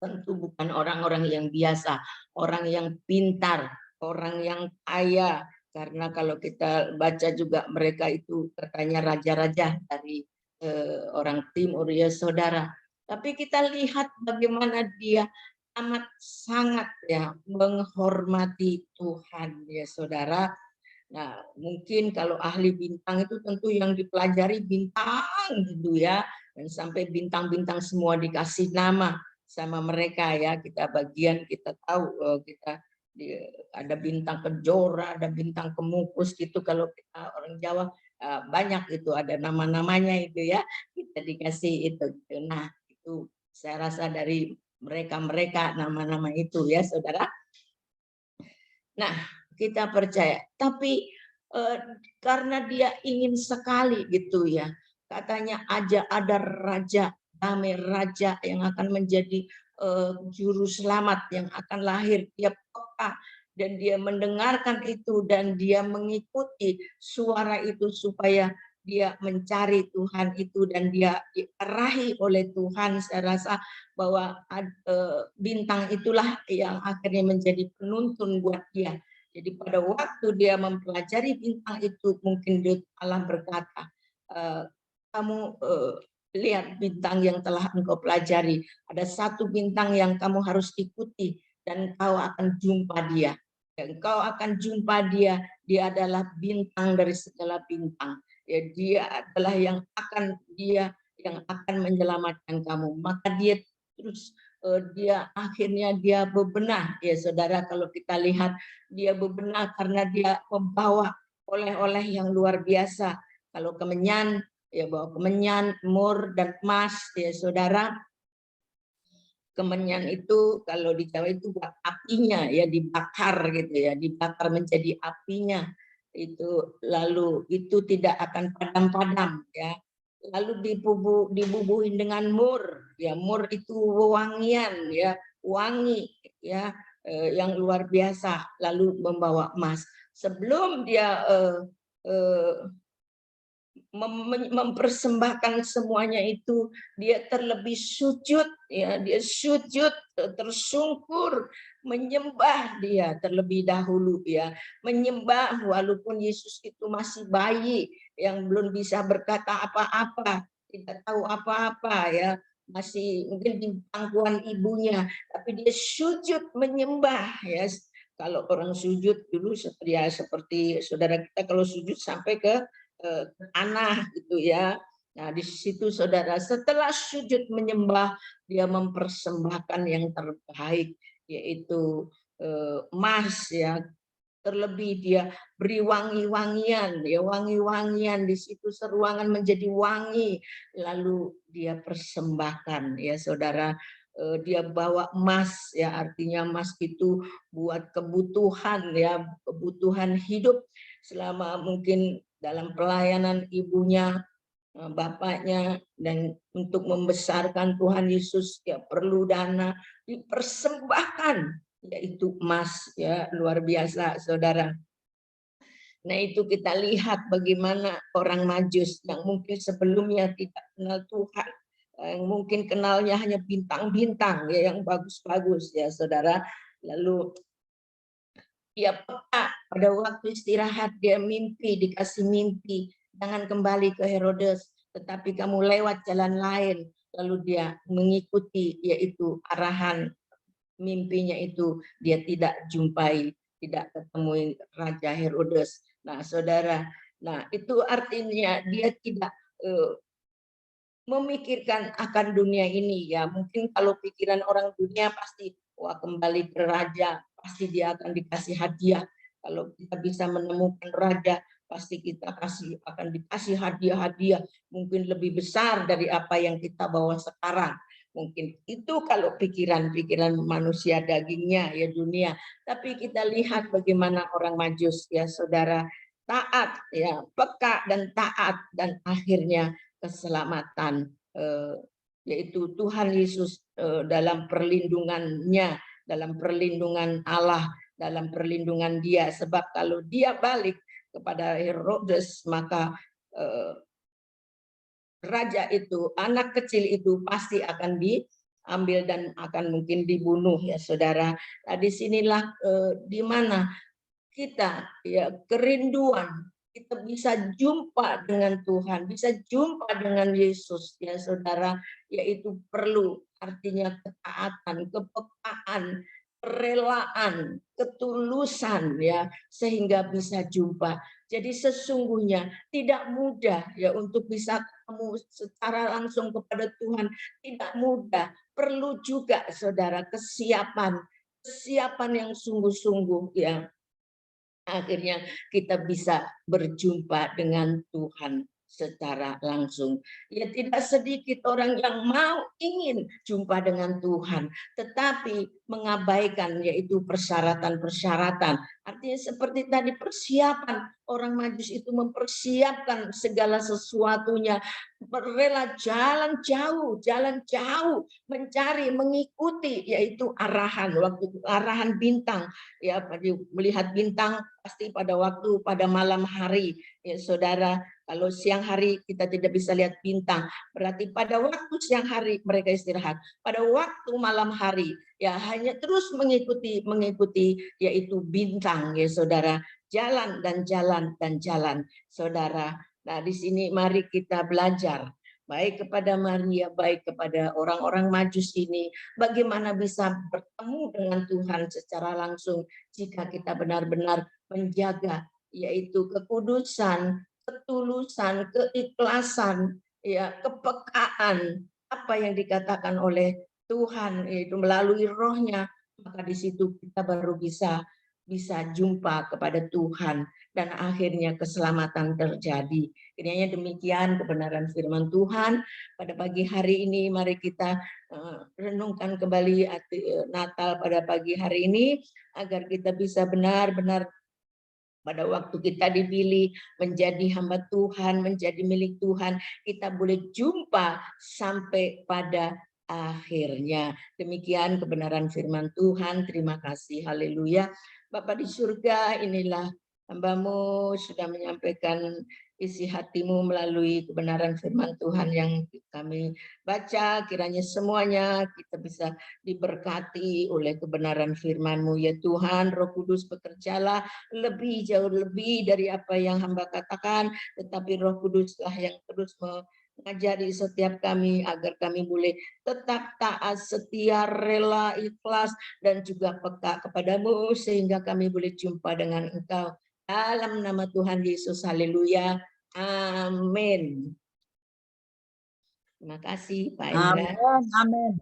Tentu bukan orang-orang yang biasa, orang yang pintar, orang yang kaya. Karena kalau kita baca juga mereka itu katanya raja-raja dari orang Timur, ya saudara. Tapi kita lihat bagaimana dia amat sangat ya menghormati Tuhan, ya saudara. Nah, mungkin kalau ahli bintang itu tentu yang dipelajari bintang gitu ya, dan sampai bintang-bintang semua dikasih nama sama mereka ya. Kita bagian kita tahu kita ada bintang kejora, ada bintang kemukus gitu. Kalau kita orang Jawa banyak itu ada nama-namanya itu ya, kita dikasih itu. Nah, itu saya rasa dari mereka nama-nama itu ya saudara. Nah, kita percaya, tapi karena dia ingin sekali gitu ya, katanya aja ada raja damai, raja yang akan menjadi juru selamat yang akan lahir, dia peka dan dia mendengarkan itu dan dia mengikuti suara itu supaya dia mencari Tuhan itu dan dia diarahi oleh Tuhan. Saya rasa bahwa bintang itulah yang akhirnya menjadi penuntun buat dia. Jadi pada waktu dia mempelajari bintang itu, mungkin Allah berkata, kamu lihat bintang yang telah engkau pelajari, ada satu bintang yang kamu harus ikuti dan kau akan jumpa dia. Engkau akan jumpa dia, dia adalah bintang dari segala bintang. Ya, dia adalah yang akan menyelamatkan kamu. Maka dia terus akhirnya dia bebenah, ya saudara. Kalau kita lihat dia bebenah karena dia membawa oleh-oleh yang luar biasa. Kalau kemenyan, ya bawa kemenyan, mur dan emas, ya saudara. Kemenyan itu kalau di Jawa itu buat apinya, ya dibakar gitu ya, dibakar menjadi apinya itu, lalu itu tidak akan padam-padam ya. Lalu dibubuhin dengan mur, ya mur itu wangian ya, wangi ya, yang luar biasa. Lalu membawa emas. Sebelum dia mempersembahkan semuanya itu, dia terlebih sujud ya, dia sujud tersungkur menyembah dia terlebih dahulu ya, menyembah walaupun Yesus itu masih bayi yang belum bisa berkata apa-apa, tidak tahu apa-apa ya, masih mungkin di pangkuan ibunya, tapi dia sujud menyembah ya. Kalau orang sujud dulu seperti saudara kita kalau sujud sampai ke tanah gitu ya. Nah, di situ saudara setelah sujud menyembah, dia mempersembahkan yang terbaik, yaitu emas ya. Terlebih dia beri wangi-wangian, ya wangi-wangian, di situ seruangan menjadi wangi, lalu dia persembahkan ya saudara. Dia bawa emas ya, artinya emas itu buat kebutuhan ya, kebutuhan hidup selama mungkin dalam pelayanan ibunya, bapaknya, dan untuk membesarkan Tuhan Yesus ya perlu dana, dipersembahkan yaitu emas ya, luar biasa saudara. Nah, itu kita lihat bagaimana orang Majus yang mungkin sebelumnya tidak kenal Tuhan, yang mungkin kenalnya hanya bintang-bintang ya yang bagus-bagus ya saudara, lalu dia peka pada waktu istirahat, dia mimpi, dikasih mimpi, jangan kembali ke Herodes, tetapi kamu lewat jalan lain. Lalu dia mengikuti, yaitu arahan mimpinya itu, dia tidak jumpai, tidak ketemu Raja Herodes. Nah, saudara, nah itu artinya dia tidak memikirkan akan dunia ini ya. Mungkin kalau pikiran orang dunia pasti wah kembali ke raja, pasti dia akan dikasih hadiah. Kalau kita bisa menemukan raja, pasti kita akan dikasih hadiah-hadiah mungkin lebih besar dari apa yang kita bawa sekarang. Mungkin itu kalau pikiran-pikiran manusia dagingnya ya dunia. Tapi kita lihat bagaimana orang Majus ya saudara, taat ya, peka dan taat, dan akhirnya keselamatan, yaitu Tuhan Yesus dalam perlindungannya, dalam perlindungan Allah, dalam perlindungan dia. Sebab kalau dia balik kepada Herodes, maka raja itu, anak kecil itu pasti akan diambil dan akan mungkin dibunuh ya saudara. Nah, disinilah di mana kita ya kerinduan, kita bisa jumpa dengan Tuhan, bisa jumpa dengan Yesus ya saudara, yaitu perlu artinya ketaatan, kepekaan, kerelaan, ketulusan ya, sehingga bisa jumpa. Jadi sesungguhnya tidak mudah ya untuk bisa ketemu secara langsung kepada Tuhan, tidak mudah. Perlu juga saudara kesiapan yang sungguh-sungguh ya. Akhirnya kita bisa berjumpa dengan Tuhan secara langsung. Ya tidak sedikit orang yang ingin jumpa dengan Tuhan, tetapi mengabaikan yaitu persyaratan-persyaratan. Artinya seperti tadi persiapan, orang Majus itu mempersiapkan segala sesuatunya, rela jalan jauh, mencari, mengikuti yaitu arahan, waktu arahan bintang. Ya, melihat bintang pasti pada malam hari ya saudara. Kalau siang hari kita tidak bisa lihat bintang, berarti pada waktu siang hari mereka istirahat, pada waktu malam hari ya hanya terus mengikuti yaitu bintang ya saudara, jalan dan jalan saudara. Nah di sini mari kita belajar baik kepada Maria, baik kepada orang-orang Majus ini, bagaimana bisa bertemu dengan Tuhan secara langsung jika kita benar-benar menjaga yaitu kekudusan, ketulusan, keikhlasan, ya, kepekaan apa yang dikatakan oleh Tuhan yaitu melalui rohnya, maka di situ kita baru bisa jumpa kepada Tuhan dan akhirnya keselamatan terjadi. Kiranya demikian kebenaran firman Tuhan pada pagi hari ini. Mari kita renungkan kembali Natal pada pagi hari ini agar kita bisa benar-benar pada waktu kita dipilih menjadi hamba Tuhan, menjadi milik Tuhan, kita boleh jumpa sampai pada akhirnya. Demikian kebenaran firman Tuhan. Terima kasih. Haleluya. Bapa di surga, inilah hamba-Mu sudah menyampaikan isi hatimu melalui kebenaran firman Tuhan yang kami baca. Kiranya semuanya kita bisa diberkati oleh kebenaran firman-Mu ya Tuhan. Roh Kudus bekerjalah jauh lebih dari apa yang hamba katakan, tetapi Roh Kuduslah yang terus mengajari setiap kami agar kami boleh tetap taat, setia, rela, ikhlas, dan juga peka kepadamu sehingga kami boleh jumpa dengan Engkau dalam nama Tuhan Yesus. Haleluya. Amin. Terima kasih Pak Indra. Amin.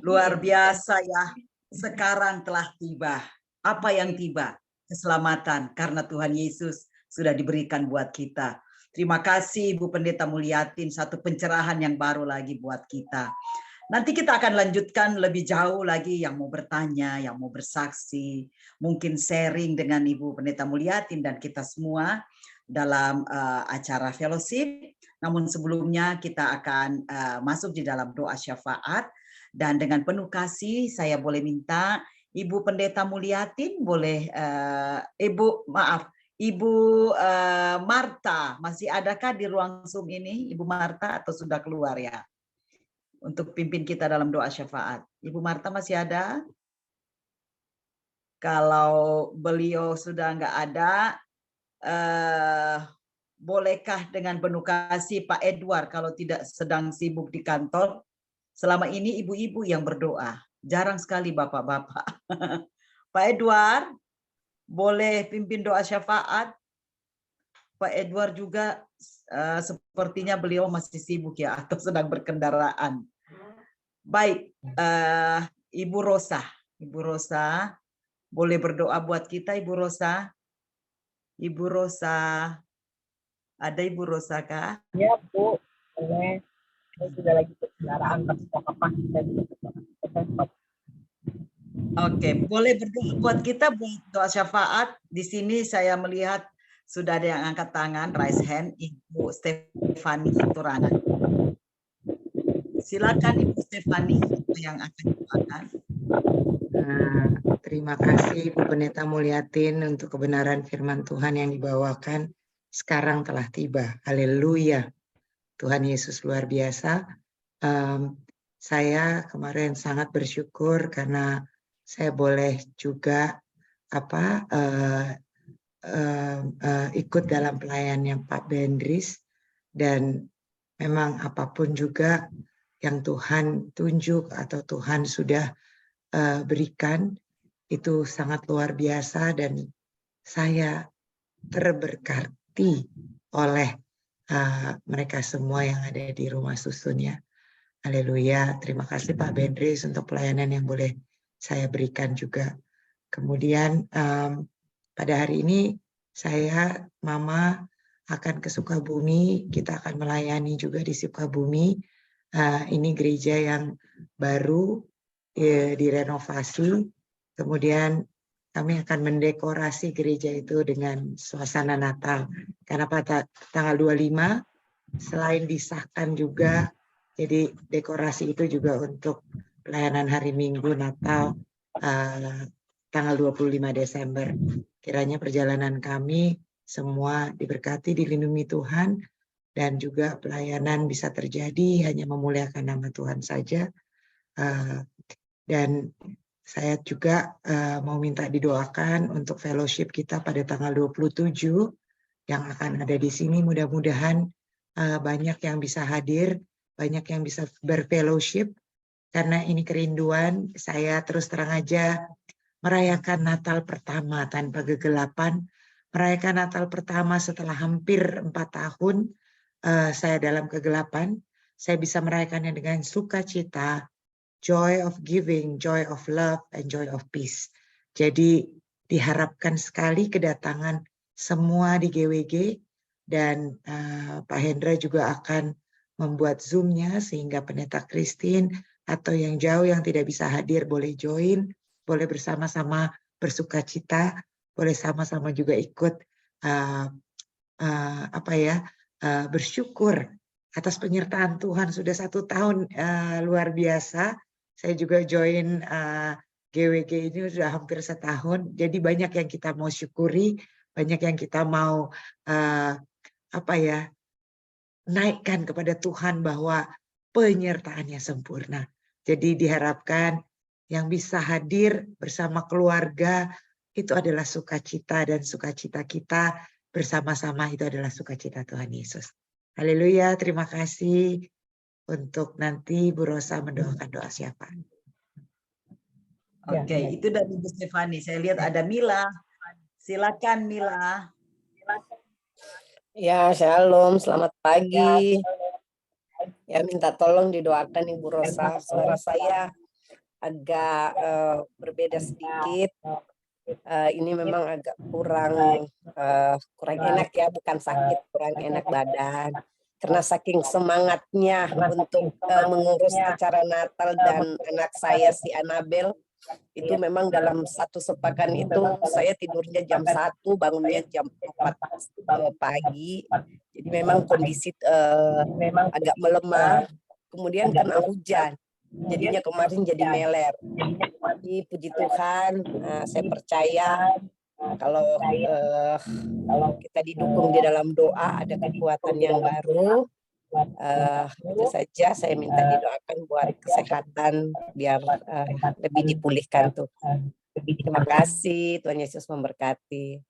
Luar biasa ya. Sekarang telah tiba. Apa yang tiba? Keselamatan karena Tuhan Yesus sudah diberikan buat kita. Terima kasih Ibu Pendeta Mulyatin, satu pencerahan yang baru lagi buat kita. Nanti kita akan lanjutkan lebih jauh lagi, yang mau bertanya, yang mau bersaksi, mungkin sharing dengan Ibu Pendeta Mulyatin dan kita semua dalam acara fellowship. Namun sebelumnya kita akan masuk di dalam doa syafaat, dan dengan penuh kasih saya boleh minta Ibu Pendeta Mulyatin, boleh Ibu Marta, masih adakah di ruang Zoom ini Ibu Marta atau sudah keluar ya? Untuk pimpin kita dalam doa syafaat. Ibu Marta masih ada? Kalau beliau sudah nggak ada, bolehkah dengan penuh kasih Pak Edward kalau tidak sedang sibuk di kantor? Selama ini ibu-ibu yang berdoa, jarang sekali bapak-bapak. Pak Edward, boleh pimpin doa syafaat? Pak Edward juga sepertinya beliau masih sibuk ya atau sedang berkendaraan. Baik, Ibu Rosa. Ibu Rosa, boleh berdoa buat kita Ibu Rosa? Ibu Rosa, ada Ibu Rosa kah? Ya Bu, boleh. Saya sudah lagi berkendaraan, tapi apa kita Oke, boleh berdoa buat kita buat doa syafaat. Di sini saya melihat sudah ada yang angkat tangan, raise hand, Ibu Stefani Turangan. Silakan Ibu Stefani yang akan doakan. Terima kasih Ibu Pendeta Mulyatin untuk kebenaran firman Tuhan yang dibawakan. Sekarang telah tiba. Haleluya. Tuhan Yesus luar biasa. Saya kemarin sangat bersyukur karena saya boleh juga ikut dalam pelayanannya Pak Bendris, dan memang apapun juga yang Tuhan tunjuk atau Tuhan sudah berikan itu sangat luar biasa, dan saya terberkati oleh mereka semua yang ada di rumah susunnya. Haleluya. Terima kasih Pak Bendris untuk pelayanan yang boleh saya berikan juga. Kemudian pada hari ini saya, Mama, akan ke Sukabumi. Kita akan melayani juga di Sukabumi. Ini gereja yang baru direnovasi. Kemudian kami akan mendekorasi gereja itu dengan suasana Natal. Karena pada tanggal 25, selain disahkan juga, jadi dekorasi itu juga untuk pelayanan hari Minggu Natal tanggal 25 Desember. Kiranya perjalanan kami semua diberkati, dilindungi Tuhan, dan juga pelayanan bisa terjadi hanya memuliakan nama Tuhan saja. Dan saya juga mau minta didoakan untuk fellowship kita pada tanggal 27 yang akan ada di sini. Mudah-mudahan banyak yang bisa hadir, banyak yang bisa berfellowship, karena ini kerinduan saya. Terus terang aja, merayakan Natal pertama tanpa kegelapan, merayakan Natal pertama setelah hampir 4 tahun saya dalam kegelapan, saya bisa merayakannya dengan sukacita, joy of giving, joy of love, and joy of peace. Jadi diharapkan sekali kedatangan semua di GWG, dan Pak Hendra juga akan membuat Zoom-nya sehingga Pendeta Christine atau yang jauh yang tidak bisa hadir boleh join, boleh bersama-sama bersukacita, boleh sama-sama juga ikut bersyukur atas penyertaan Tuhan. Sudah 1 tahun luar biasa. Saya juga join GWG ini sudah hampir 1 tahun. Jadi banyak yang kita mau syukuri, banyak yang kita mau naikkan kepada Tuhan bahwa penyertaannya sempurna. Jadi diharapkan yang bisa hadir bersama keluarga itu adalah sukacita, dan sukacita kita bersama-sama itu adalah sukacita Tuhan Yesus. Haleluya, terima kasih. Untuk nanti Bu Rosa mendoakan doa siapa. Oke, itu dari Bu Stefani. Saya lihat ada Mila. Silakan Mila. Ya, shalom, selamat pagi. Ya, minta tolong didoakan Ibu Rosa. Suara saya agak berbeda sedikit. Ini memang agak kurang enak ya, bukan sakit, kurang enak badan. Karena saking semangatnya untuk mengurus acara Natal dan anak saya si Anabel, itu memang dalam satu sepekan itu saya tidurnya jam 1, bangunnya jam 4 pagi. Jadi memang kondisi agak melemah. Kemudian kena hujan, jadinya kemarin jadi meler. Jadi puji Tuhan, saya percaya kalau kita didukung di dalam doa ada kekuatan yang baru. Itu saja saya minta didoakan buat kesehatan biar lebih dipulihkan tuh. Terima kasih, Tuhan Yesus memberkati.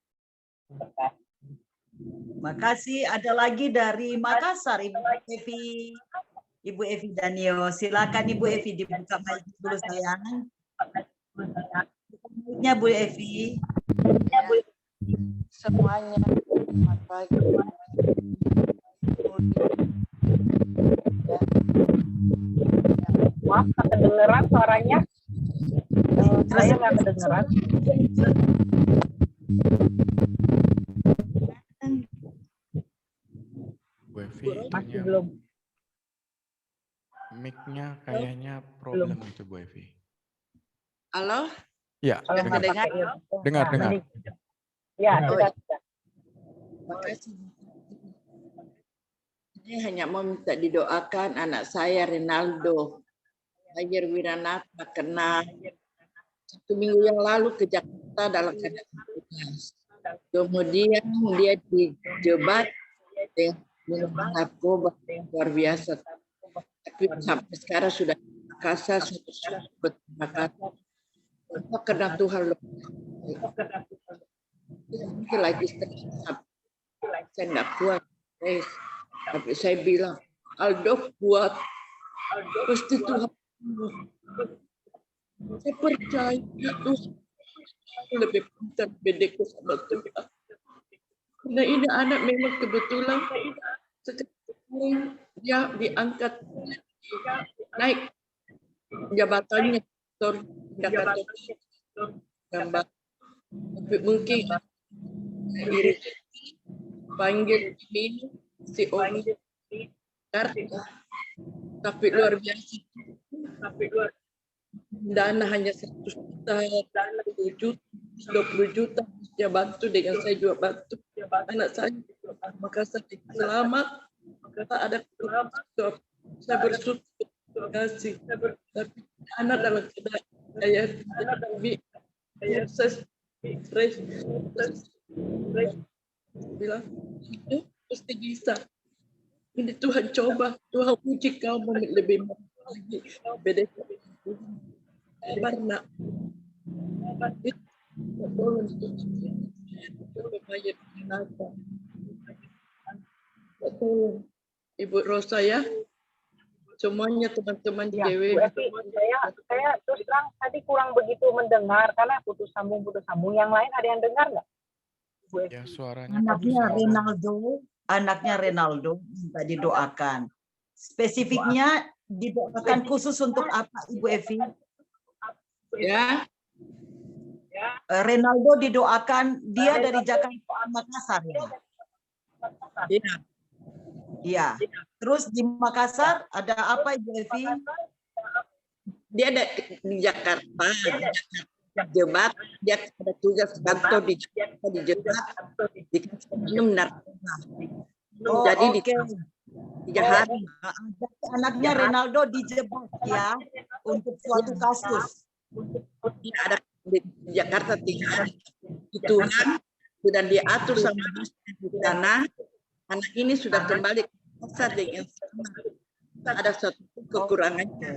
Makasih. Ada lagi dari Makassar, Ibu Evi Danio. Silakan Ibu Evi dibuka mic dulu sayang. Mic-nya Bu Evi. Semuanya, selamat pagi. Maaf, nggak kedengeran suaranya. Saya nggak kedengeran. Bu Evi, Masih belum. mic-nya kayaknya problem itu Bu Evi. Halo? Ya, Kalau nggak dengar. pakai earphone. Dengar. Ya, sudah. Makasih. Saya hanya mau minta didoakan anak saya Renaldo Ayer Wiranata kena 1 minggu yang lalu ke Jakarta dalam keadaan tugas. Kemudian dia dijebat dengan minum narkoba luar biasa. Tapi sampai sekarang sudah Makassar, sudah Makassar. Karena Tuhan mungkin lagi saya nggak kuat, tapi saya bilang Aldo kuat, pasti Tuhan. Saya percaya Tuhan lebih pintar bedanya sama Tuhan. Karena ini anak memang kebetulan sekarang dia diangkat naik jabatannya gambar. Tapi mungkin iri panggil ini si Om Jakarta, tapi luar biasa. Dana hanya 100 juta, 20 juta, dia bantu dengan saya juga bantu. Anak saya Makassar selamat, ada saya bersyukur, terima kasih. Tapi anak dalam keadaan saya stres, bilang itu pasti bisa. Ini Tuhan coba, Tuhan uji kamu lebih lagi. Beda karena Ibu Rosa ya, semuanya teman-teman di Ya, DW. Bu Evi, saya terus terang tadi kurang begitu mendengar karena putus sambung. Yang lain ada yang dengar nggak? Bu Evi. Ya, suaranya Anaknya Renaldo minta didoakan. Spesifiknya didoakan khusus untuk apa Ibu Evi? Ya, Renaldo didoakan, dia dari Jakarta Makassar ya. ya. Iya. Terus di Makassar ada apa Ibu Evi? Dia ada di Jakarta, jebat, dia ada tugas kantor di Jakarta, di jebat, dikasih minum narkoba. Oh, Jadi di oke. 3 hari. Anaknya Renaldo dijebak ya untuk suatu kasus. Dia ada di Jakarta 3 hari. Tuhan sudah diatur sama di sana. Anak ini sudah kembali ke pasar dengan selamat. Ada suatu kekurangannya.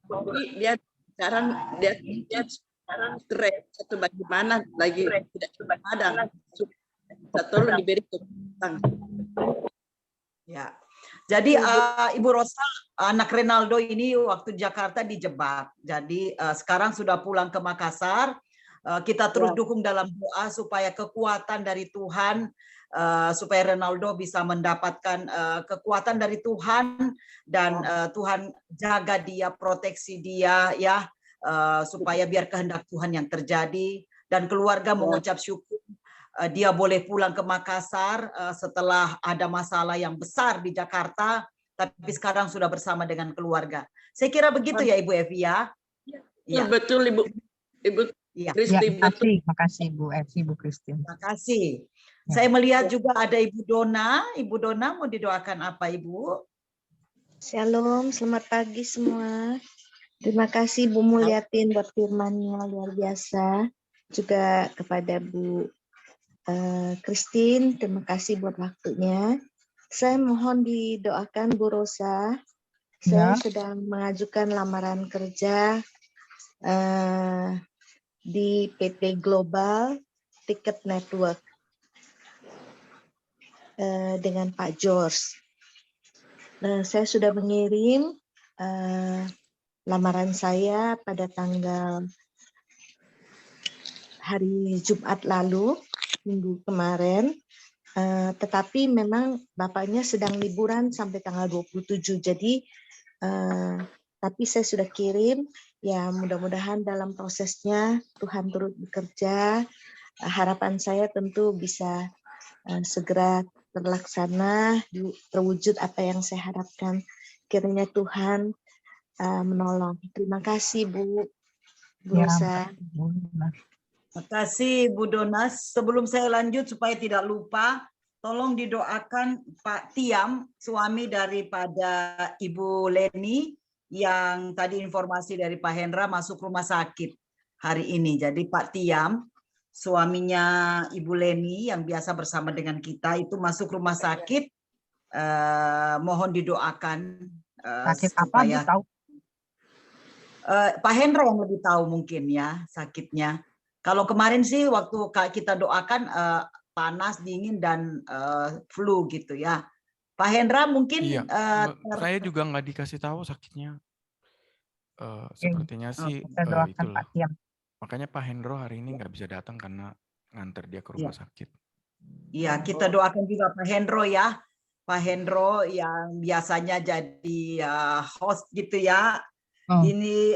Tapi dia sekarang dia stres atau bagaimana lagi tidak ada. Tolong diberi kekuatan. Ya. Jadi Ibu Rosa, anak Renaldo ini waktu di Jakarta dijebak. Jadi sekarang sudah pulang ke Makassar. Kita terus dukung dalam doa supaya kekuatan dari Tuhan, supaya Renaldo bisa mendapatkan kekuatan dari Tuhan dan Tuhan jaga dia, proteksi dia ya, supaya biar kehendak Tuhan yang terjadi, dan keluarga mengucap syukur dia boleh pulang ke Makassar setelah ada masalah yang besar di Jakarta, tapi sekarang sudah bersama dengan keluarga. Saya kira begitu ya Ibu Evi ya. Ya. Betul Ibu Ya. Kristi. Makasih Bu Evi, Bu Christine. Terima kasih. Ya. Saya melihat juga ada Ibu Dona. Ibu Dona mau didoakan apa Ibu? Shalom, selamat pagi semua. Terima kasih Bu Mulyatin buat firman-Nya luar biasa. Juga kepada Bu Christine, terima kasih buat waktunya. Saya mohon didoakan Bu Rosa. Saya sedang mengajukan lamaran kerja di PT Global Ticket Network dengan Pak George. Saya sudah mengirim lamaran saya pada tanggal hari Jumat lalu, minggu kemarin. Tetapi memang bapaknya sedang liburan sampai tanggal 27. Jadi tapi saya sudah kirim, ya mudah-mudahan dalam prosesnya Tuhan turut bekerja. Harapan saya tentu bisa segera terlaksana, terwujud apa yang saya harapkan. Kiranya Tuhan menolong. Terima kasih Bu Rosa. Terima kasih Bu Donas. Sebelum saya lanjut supaya tidak lupa, tolong didoakan Pak Tiam, suami daripada Ibu Leni, yang tadi informasi dari Pak Hendra masuk rumah sakit hari ini. Jadi Pak Tiam, suaminya Ibu Leni yang biasa bersama dengan kita itu masuk rumah sakit. Mohon didoakan. Sakit apa Bu tahu? Pak Hendra yang lebih tahu mungkin ya sakitnya. Kalau kemarin sih waktu kita doakan panas, dingin, dan flu gitu ya. Pak Hendra mungkin... Iya, saya juga nggak dikasih tahu sakitnya. Sepertinya sih itulah. Makanya Pak Hendro hari ini nggak bisa datang karena nganter dia ke rumah sakit. Iya, kita doakan juga Pak Hendro ya. Pak Hendro yang biasanya jadi host gitu ya. Ini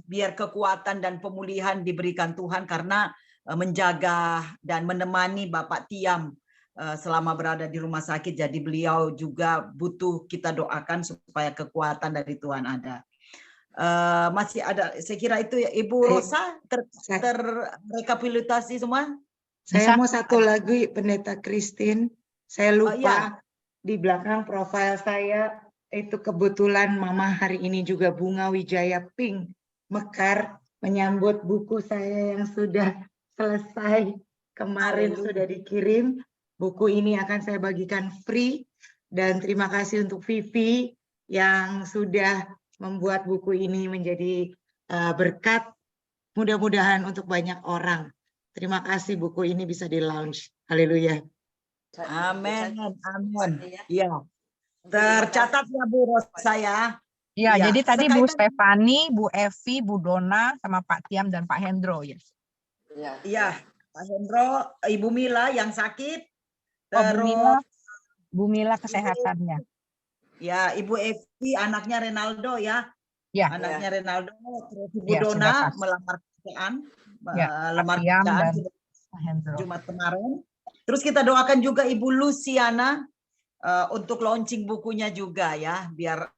biar kekuatan dan pemulihan diberikan Tuhan karena menjaga dan menemani Bapak Tiam selama berada di rumah sakit. Jadi beliau juga butuh kita doakan supaya kekuatan dari Tuhan ada. Masih ada, saya kira itu ya, Ibu Rosa terrekapitulasi semua. Saya mau satu lagu, Pendeta Christine. Saya lupa di belakang profil saya. Itu kebetulan Mama hari ini juga Bunga Wijaya Pink mekar menyambut buku saya yang sudah selesai kemarin sudah dikirim. Buku ini akan saya bagikan free dan terima kasih untuk Vivi yang sudah membuat buku ini menjadi berkat mudah-mudahan untuk banyak orang. Terima kasih buku ini bisa di-launch. Haleluya. Amin. Amin. Iya. Tercatat ya Bu Rosa ya. Iya, jadi tadi Bu Stefani, Bu Evi, Bu Dona, sama Pak Tiam dan Pak Hendro ya. Iya, Pak Hendro, Ibu Mila yang sakit. Terus Bu Mila kesehatannya. Ya, Ibu Evi anaknya Renaldo ya. Ya. Anaknya Renaldo, terus Ibu Dona melamar pekerjaan, melamar pekerjaan Jumat kemarin. Terus kita doakan juga Ibu Luciana untuk launching bukunya juga ya, biar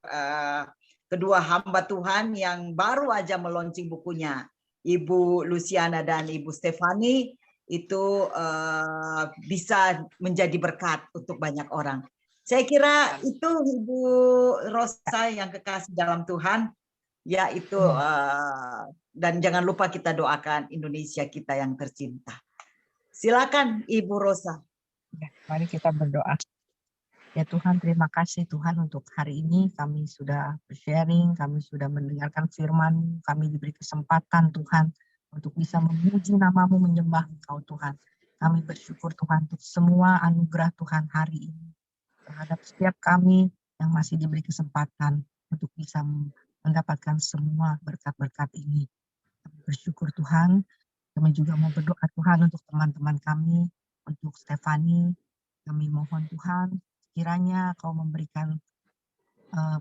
kedua hamba Tuhan yang baru aja meluncing bukunya, Ibu Luciana dan Ibu Stefani, itu bisa menjadi berkat untuk banyak orang. Saya kira itu Ibu Rosa yang kekasih dalam Tuhan, ya itu dan jangan lupa kita doakan Indonesia kita yang tercinta. Silakan Ibu Rosa. Ya, mari kita berdoa. Ya Tuhan, terima kasih Tuhan untuk hari ini kami sudah sharing, kami sudah mendengarkan firman, kami diberi kesempatan Tuhan untuk bisa memuji nama-Mu, menyembah Engkau Tuhan. Kami bersyukur Tuhan untuk semua anugerah Tuhan hari ini terhadap setiap kami yang masih diberi kesempatan untuk bisa mendapatkan semua berkat-berkat ini. Kami bersyukur Tuhan, kami juga mau berdoa Tuhan untuk teman-teman kami, untuk Stefani, kami mohon Tuhan, kiranya Kau memberikan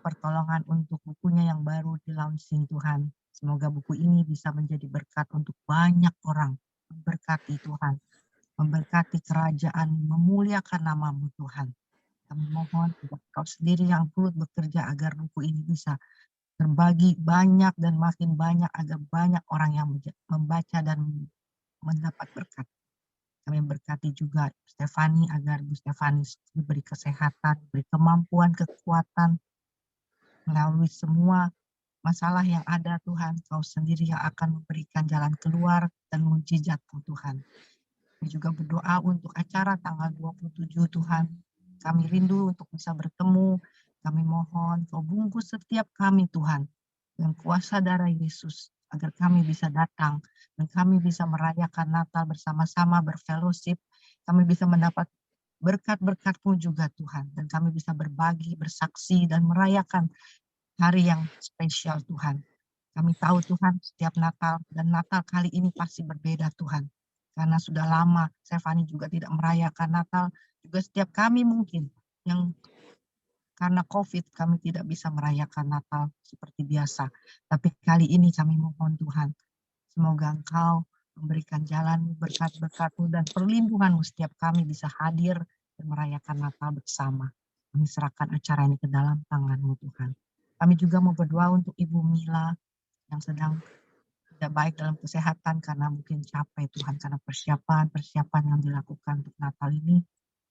pertolongan untuk bukunya yang baru di launching Tuhan. Semoga buku ini bisa menjadi berkat untuk banyak orang. Memberkati Tuhan. Memberkati kerajaan, memuliakan nama-Mu Tuhan. Kami mohon Kau sendiri yang turut bekerja agar buku ini bisa terbagi banyak dan makin banyak agar banyak orang yang membaca dan mendapat berkat. Kami berkati juga Stefani agar Bu Stefani diberi kesehatan, diberi kemampuan, kekuatan melalui semua masalah yang ada Tuhan. Kau sendiri yang akan memberikan jalan keluar dan mujizat Tuhan. Kami juga berdoa untuk acara tanggal 27 Tuhan. Kami rindu untuk bisa bertemu. Kami mohon Kau bungkus setiap kami Tuhan dengan kuasa darah Yesus. agar kami bisa datang dan kami bisa merayakan Natal bersama-sama, berfellowship, kami bisa mendapat berkat-berkat-Mu juga Tuhan, dan kami bisa berbagi, bersaksi, dan merayakan hari yang spesial Tuhan. Kami tahu Tuhan setiap Natal, dan Natal kali ini pasti berbeda Tuhan. Karena sudah lama Stefani juga tidak merayakan Natal, juga setiap kami mungkin yang karena COVID kami tidak bisa merayakan Natal seperti biasa. Tapi kali ini kami mohon Tuhan, semoga Engkau memberikan jalan berkat-berkat-Mu dan perlindungan-Mu setiap kami bisa hadir dan merayakan Natal bersama. Kami serahkan acara ini ke dalam tangan-Mu Tuhan. Kami juga mau berdoa untuk Ibu Mila yang sedang tidak baik dalam kesehatan karena mungkin capek Tuhan, karena persiapan yang dilakukan untuk Natal ini.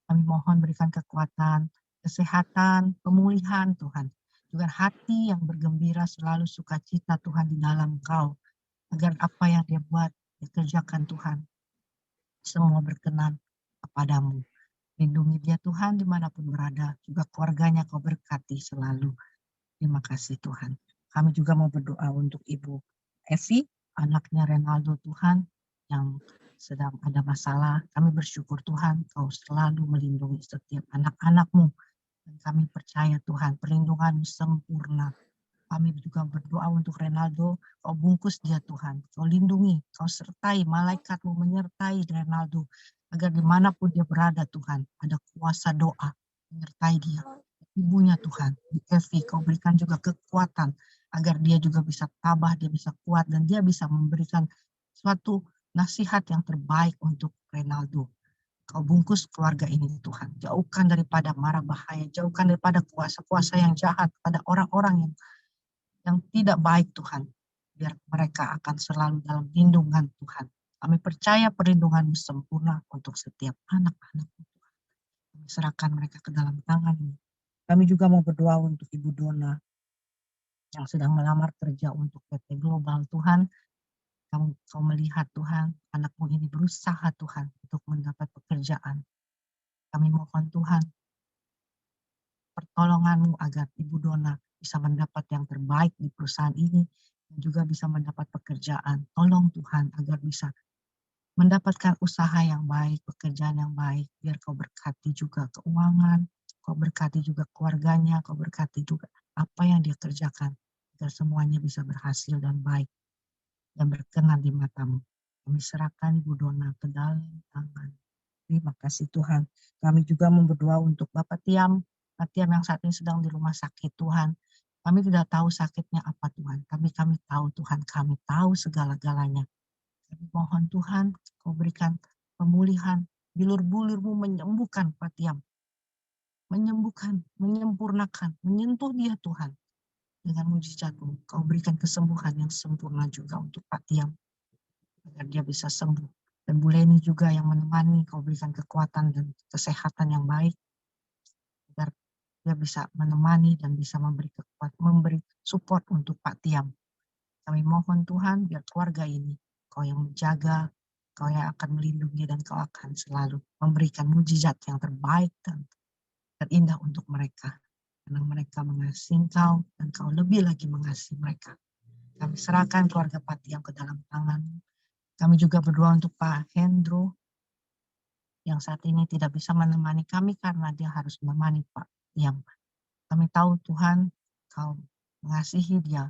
Kami mohon berikan kekuatan, kesehatan, pemulihan Tuhan. Juga hati yang bergembira, selalu sukacita Tuhan di dalam Engkau. Agar apa yang dia buat, dikerjakan Tuhan. Semua berkenan kepadamu. Lindungi dia Tuhan dimanapun berada. Juga keluarganya Kau berkati selalu. Terima kasih Tuhan. Kami juga mau berdoa untuk Ibu Evi, anaknya Renaldo Tuhan, yang sedang ada masalah. Kami bersyukur Tuhan, Kau selalu melindungi setiap anak-anak-Mu. Dan kami percaya Tuhan, perlindungan-Mu sempurna. Kami juga berdoa untuk Renaldo, Kau bungkus dia Tuhan, Kau lindungi, Kau sertai, malaikat-Mu menyertai Renaldo, agar dimanapun dia berada Tuhan, ada kuasa doa menyertai dia. Ibunya Tuhan, di Evi, Kau berikan juga kekuatan, agar dia juga bisa tabah, dia bisa kuat, dan dia bisa memberikan suatu nasihat yang terbaik untuk Renaldo. Kau bungkus keluarga ini Tuhan, jauhkan daripada mara bahaya, jauhkan daripada kuasa-kuasa yang jahat, pada orang-orang yang tidak baik Tuhan, biar mereka akan selalu dalam lindungan Tuhan. Kami percaya perlindungan-Mu sempurna untuk setiap anak-anak-Mu Tuhan. Kami serahkan mereka ke dalam tangan-Mu. Kami juga mau berdoa untuk Ibu Dona yang sedang melamar kerja untuk PT Global Tuhan. Kau melihat Tuhan, anak-Mu ini berusaha Tuhan untuk mendapat pekerjaan. Kami mohon Tuhan, pertolongan-Mu agar Ibu Dona bisa mendapat yang terbaik di perusahaan ini, dan juga bisa mendapat pekerjaan. Tolong Tuhan agar bisa mendapatkan usaha yang baik, pekerjaan yang baik, biar Kau berkati juga keuangan, Kau berkati juga keluarganya, Kau berkati juga apa yang dia kerjakan, agar semuanya bisa berhasil dan baik, dan berkenan di mata-Mu. Kami serahkan Ibu Dona ke dalam tangan. Terima kasih Tuhan. Kami juga berdoa untuk Bapak Tiam, Pak Tiam yang saat ini sedang di rumah sakit Tuhan. Kami tidak tahu sakitnya apa Tuhan, tapi kami tahu Tuhan, kami tahu segala-galanya. Kami mohon Tuhan, Kau berikan pemulihan, bilur-bulur-Mu menyembuhkan Pak Tiam. Menyembuhkan, menyempurnakan, menyentuh dia Tuhan. Dengan mujizat-Mu, Kau berikan kesembuhan yang sempurna juga untuk Pak Tiam. Agar dia bisa sembuh. Dan Bu Leni juga yang menemani, Kau berikan kekuatan dan kesehatan yang baik. Agar dia bisa menemani dan bisa memberi kekuatan, memberi support untuk Pak Tiam. Kami mohon Tuhan, biar keluarga ini Kau yang menjaga, Kau yang akan melindungi, dan Kau akan selalu memberikan mujizat yang terbaik dan terindah untuk mereka. Karena mereka mengasihi Kau, dan Kau lebih lagi mengasihi mereka. Kami serahkan keluarga Pak Tiam ke dalam tangan. Kami juga berdoa untuk Pak Hendro, yang saat ini tidak bisa menemani kami karena dia harus menemani Pak Tiam. Kami tahu Tuhan, Kau mengasihi dia.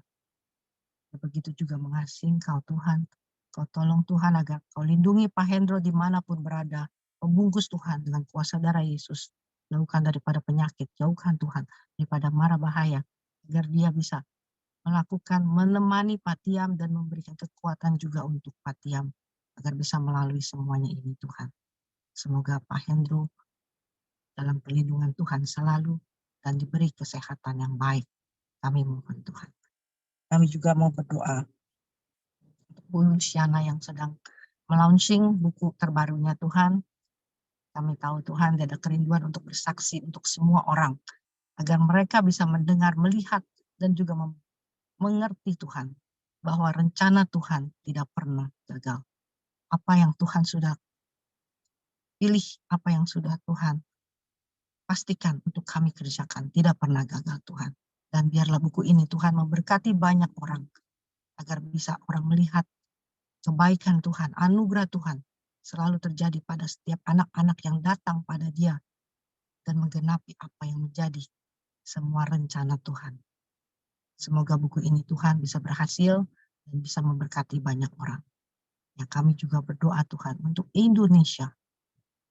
Begitu juga mengasihi Kau Tuhan. Kau tolong Tuhan agar Kau lindungi Pak Hendro dimanapun berada. Kau bungkus Tuhan dengan kuasa darah Yesus. Jauhkan daripada penyakit, jauhkan Tuhan daripada mara bahaya. Agar dia bisa melakukan, menemani Pak Tiam dan memberikan kekuatan juga untuk Pak Tiam. Agar bisa melalui semuanya ini Tuhan. Semoga Pak Hendro dalam perlindungan Tuhan selalu dan diberi kesehatan yang baik. Kami mohon Tuhan. Kami juga mau berdoa untuk Bu Luciana yang sedang melaunching buku terbarunya Tuhan. Kami tahu Tuhan ada kerinduan untuk bersaksi untuk semua orang. Agar mereka bisa mendengar, melihat, dan juga mengerti Tuhan. Bahwa rencana Tuhan tidak pernah gagal. Apa yang Tuhan sudah pilih, apa yang sudah Tuhan pastikan untuk kami kerjakan, tidak pernah gagal Tuhan. Dan biarlah buku ini Tuhan memberkati banyak orang. agar bisa orang melihat kebaikan Tuhan, anugerah Tuhan selalu terjadi pada setiap anak-anak yang datang pada dia dan menggenapi apa yang menjadi semua rencana Tuhan. Semoga buku ini Tuhan bisa berhasil dan bisa memberkati banyak orang. Ya, kami juga berdoa Tuhan untuk Indonesia.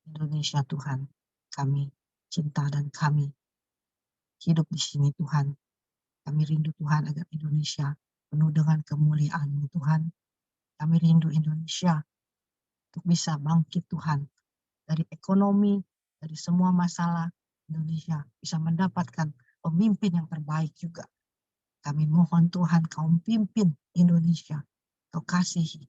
Indonesia Tuhan, kami cinta dan kami hidup di sini Tuhan. Kami rindu Tuhan agar Indonesia penuh dengan kemuliaan-Mu Tuhan. Kami rindu Indonesia untuk bisa bangkit Tuhan dari ekonomi, dari semua masalah. Indonesia bisa mendapatkan pemimpin yang terbaik juga. Kami mohon Tuhan Kau pimpin Indonesia, Kau kasihi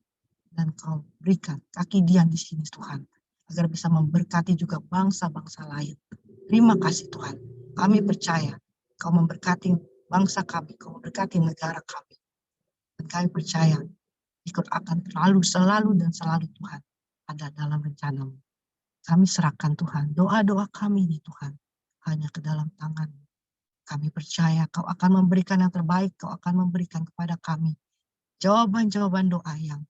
dan Kau berikan kaki diam di sini Tuhan, agar bisa memberkati juga bangsa-bangsa lain. Terima kasih Tuhan, kami percaya Kau memberkati bangsa kami, Kau memberkati negara kami. Dan kami percaya ikut akan selalu dan selalu Tuhan ada dalam rencana-Mu. Kami serahkan Tuhan, doa-doa kami ini Tuhan, hanya ke dalam tangan-Mu. Kami percaya Kau akan memberikan yang terbaik, Kau akan memberikan kepada kami jawaban-jawaban doa yang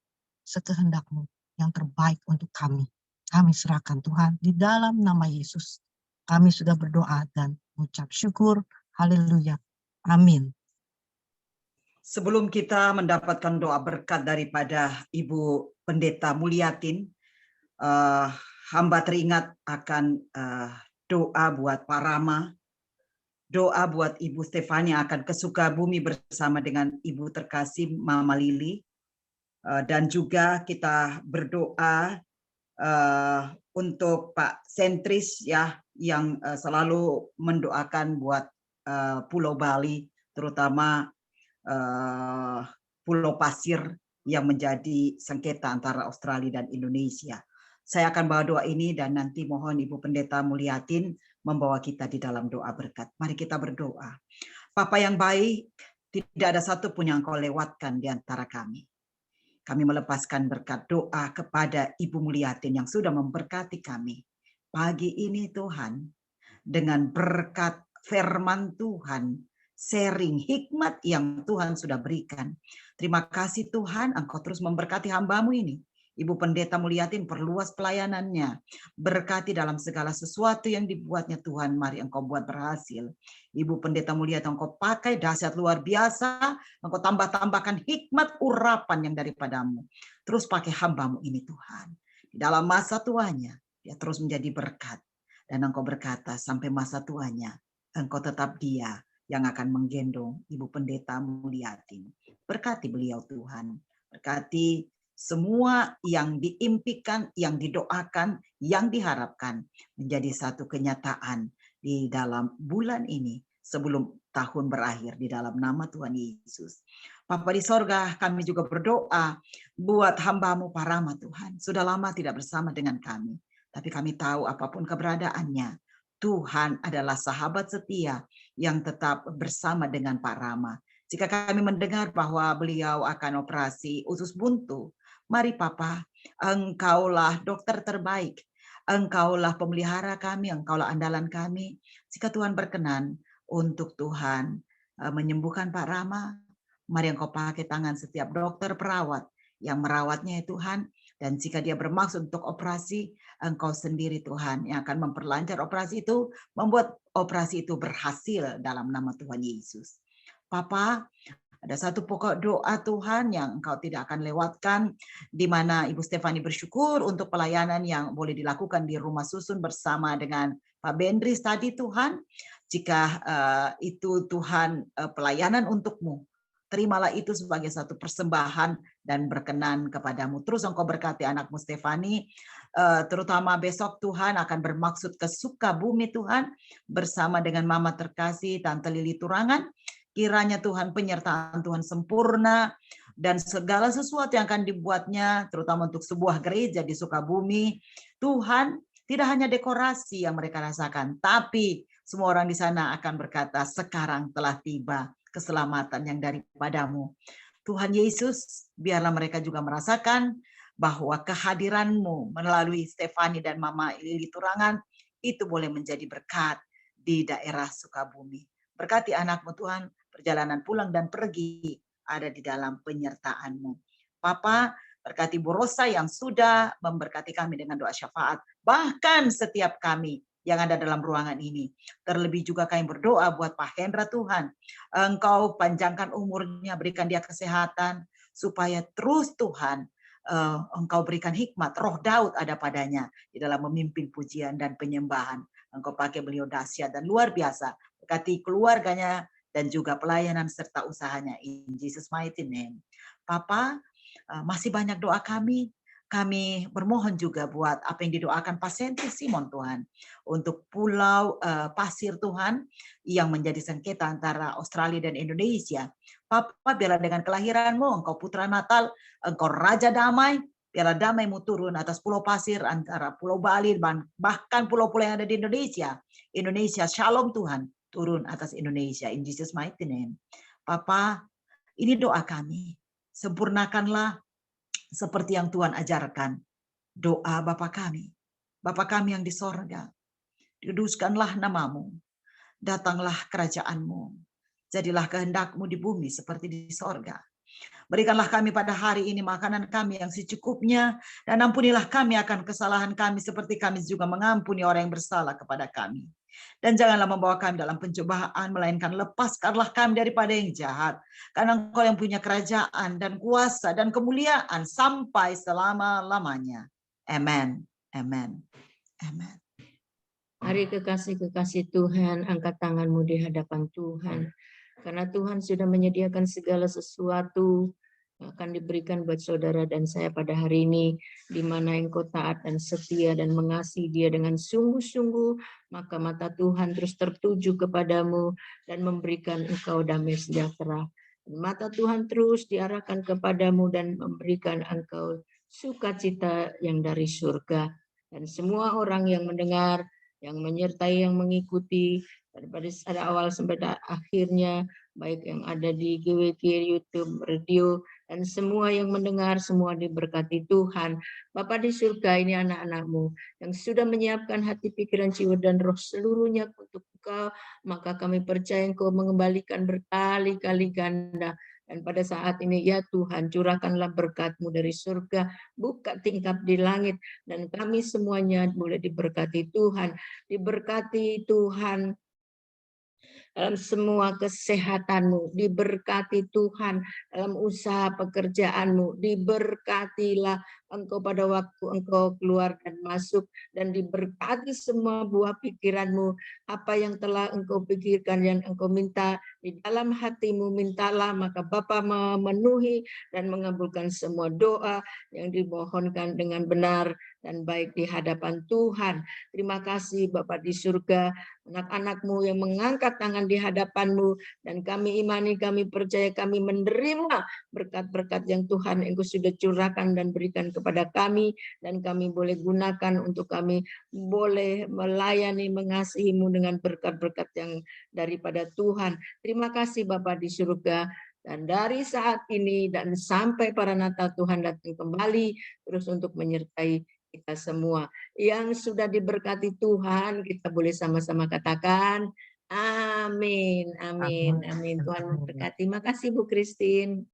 sekehendak-Mu, yang terbaik untuk kami. Kami serahkan Tuhan di dalam nama Yesus. Kami sudah berdoa dan mengucap syukur. Haleluya. Amin. Sebelum kita mendapatkan doa berkat daripada Ibu Pendeta Mulyatin, hamba teringat akan doa buat Pak Rama, doa buat Ibu Stefani akan ke Sukabumi bersama dengan Ibu terkasih Mama Lili, dan juga kita berdoa untuk Pak Sentris ya, yang selalu mendoakan buat Pulau Bali, terutama Pulau Pasir yang menjadi sengketa antara Australia dan Indonesia. Saya akan bawa doa ini dan nanti mohon Ibu Pendeta Mulyatin membawa kita di dalam doa berkat. Mari kita berdoa. Bapa yang baik, tidak ada satupun yang Kau lewatkan di antara kami. Kami melepaskan berkat doa kepada Ibu Mulyatin yang sudah memberkati kami pagi ini Tuhan, dengan berkat firman Tuhan, sharing hikmat yang Tuhan sudah berikan. Terima kasih Tuhan, Engkau terus memberkati hamba-Mu ini. Ibu Pendeta Mulyatin perluas pelayanannya. Berkati dalam segala sesuatu yang dibuatnya Tuhan. Mari Engkau buat berhasil. Ibu Pendeta Mulyatin Engkau pakai dahsyat luar biasa. Engkau tambah-tambahkan hikmat urapan yang daripada-Mu. Terus pakai hamba-Mu ini Tuhan. Di dalam masa tuanya, dia terus menjadi berkat. Dan Engkau berkata sampai masa tuanya, Engkau tetap Dia yang akan menggendong Ibu Pendeta Mulyatin. Berkati beliau Tuhan. Berkati semua yang diimpikan, yang didoakan, yang diharapkan menjadi satu kenyataan di dalam bulan ini sebelum tahun berakhir di dalam nama Tuhan Yesus. Bapa di sorga, kami juga berdoa buat hamba-Mu Pak Rama Tuhan. Sudah lama tidak bersama dengan kami, tapi kami tahu apapun keberadaannya, Tuhan adalah sahabat setia yang tetap bersama dengan Pak Rama. Jika kami mendengar bahwa beliau akan operasi usus buntu, mari Papa, Engkaulah dokter terbaik, Engkaulah pemelihara kami, Engkaulah andalan kami. Jika Tuhan berkenan untuk Tuhan menyembuhkan Pak Rama, mari Engkau pakai tangan setiap dokter perawat yang merawatnya ya Tuhan. Dan jika dia bermaksud untuk operasi, Engkau sendiri Tuhan yang akan memperlancar operasi itu, membuat operasi itu berhasil dalam nama Tuhan Yesus. Papa, ada satu pokok doa Tuhan yang Engkau tidak akan lewatkan, di mana Ibu Stefani bersyukur untuk pelayanan yang boleh dilakukan di rumah susun bersama dengan Pak Bendris tadi Tuhan. Jika itu Tuhan pelayanan untuk-Mu, terimalah itu sebagai satu persembahan dan berkenan kepadamu. Terus Engkau berkati anakmu Stefani, terutama besok Tuhan akan bermaksud ke Sukabumi Tuhan, bersama dengan Mama terkasih Tante Lili Turangan. Kiranya Tuhan penyertaan Tuhan sempurna, dan segala sesuatu yang akan dibuatnya, terutama untuk sebuah gereja di Sukabumi, Tuhan tidak hanya dekorasi yang mereka rasakan, tapi semua orang di sana akan berkata, sekarang telah tiba keselamatan yang daripada-Mu. Tuhan Yesus, biarlah mereka juga merasakan bahwa kehadiran-Mu melalui Stefani dan Mama Lili Turangan itu boleh menjadi berkat di daerah Sukabumi. Berkati anak-Mu Tuhan, perjalanan pulang dan pergi ada di dalam penyertaan-Mu. Bapa, berkati Bu Rosa yang sudah memberkati kami dengan doa syafaat, bahkan setiap kami yang ada dalam ruangan ini. Terlebih juga kami berdoa buat Pak Hendra Tuhan. Engkau panjangkan umurnya, berikan dia kesehatan, supaya terus Tuhan Engkau berikan hikmat, roh Daud ada padanya di dalam memimpin pujian dan penyembahan. Engkau pakai beliau dahsyat dan luar biasa. Berkati keluarganya dan juga pelayanan serta usahanya. In Jesus mighty name. Papa, masih banyak doa kami. Kami bermohon juga buat apa yang didoakan Pak Sentri Simon Tuhan. Untuk pulau pasir Tuhan yang menjadi sengketa antara Australia dan Indonesia. Papa, biarlah dengan kelahiranmu, engkau putra Natal, engkau Raja Damai, biarlah damai-Mu turun atas pulau pasir antara Pulau Bali, bahkan pulau-pulau yang ada di Indonesia. Indonesia, shalom Tuhan, turun atas Indonesia. In Jesus mighty name. Papa, ini doa kami. Sempurnakanlah seperti yang Tuhan ajarkan. Doa Bapa kami. Bapa kami yang di sorga. Dikuduskanlah nama-Mu. Datanglah kerajaan-Mu. Jadilah kehendak-Mu di bumi seperti di sorga. Berikanlah kami pada hari ini makanan kami yang secukupnya. Dan ampunilah kami akan kesalahan kami seperti kami juga mengampuni orang yang bersalah kepada kami. Dan janganlah membawa kami dalam pencobaan, melainkan lepaskanlah kami daripada yang jahat. Karena Engkau yang punya kerajaan dan kuasa dan kemuliaan sampai selama-lamanya. Amen. Amen. Amen. Mari kekasih-kekasih Tuhan, angkat tanganmu di hadapan Tuhan. Karena Tuhan sudah menyediakan segala sesuatu akan diberikan buat saudara dan saya pada hari ini, di mana engkau taat dan setia dan mengasihi dia dengan sungguh-sungguh, maka mata Tuhan terus tertuju kepadamu dan memberikan engkau damai sejahtera. Mata Tuhan terus diarahkan kepadamu dan memberikan engkau sukacita yang dari surga. Dan semua orang yang mendengar, yang menyertai, yang mengikuti, daripada awal sampai akhirnya, baik yang ada di GWK, YouTube, radio, dan semua yang mendengar, semua diberkati Tuhan. Bapa di surga, ini anak-anak-Mu yang sudah menyiapkan hati, pikiran, jiwa, dan roh seluruhnya untuk Engkau, maka kami percaya Engkau mengembalikan berkali-kali ganda. Dan pada saat ini, ya Tuhan, curahkanlah berkat-Mu dari surga, buka tingkap di langit, dan kami semuanya boleh diberkati Tuhan. Diberkati Tuhan dalam semua kesehatanmu, diberkati Tuhan dalam usaha pekerjaanmu, diberkatilah engkau pada waktu engkau keluar dan masuk, dan diberkati semua buah pikiranmu, apa yang telah engkau pikirkan, yang engkau minta di dalam hatimu, mintalah, maka Bapa memenuhi dan mengabulkan semua doa yang dimohonkan dengan benar dan baik di hadapan Tuhan. Terima kasih Bapa di surga, anak-anak-Mu yang mengangkat tangan di hadapan-Mu, dan kami imani, kami percaya, kami menerima berkat-berkat yang Tuhan Engkau sudah curahkan dan berikan kepada kami, dan kami boleh gunakan untuk kami boleh melayani, mengasihi-Mu dengan berkat-berkat yang daripada Tuhan. Terima kasih Bapa di surga, dan dari saat ini dan sampai para Natal Tuhan datang kembali, terus untuk menyertai kita semua yang sudah diberkati Tuhan. Kita boleh sama-sama katakan amin, amin, amin. Tuhan memberkati. Makasih Bu Christine.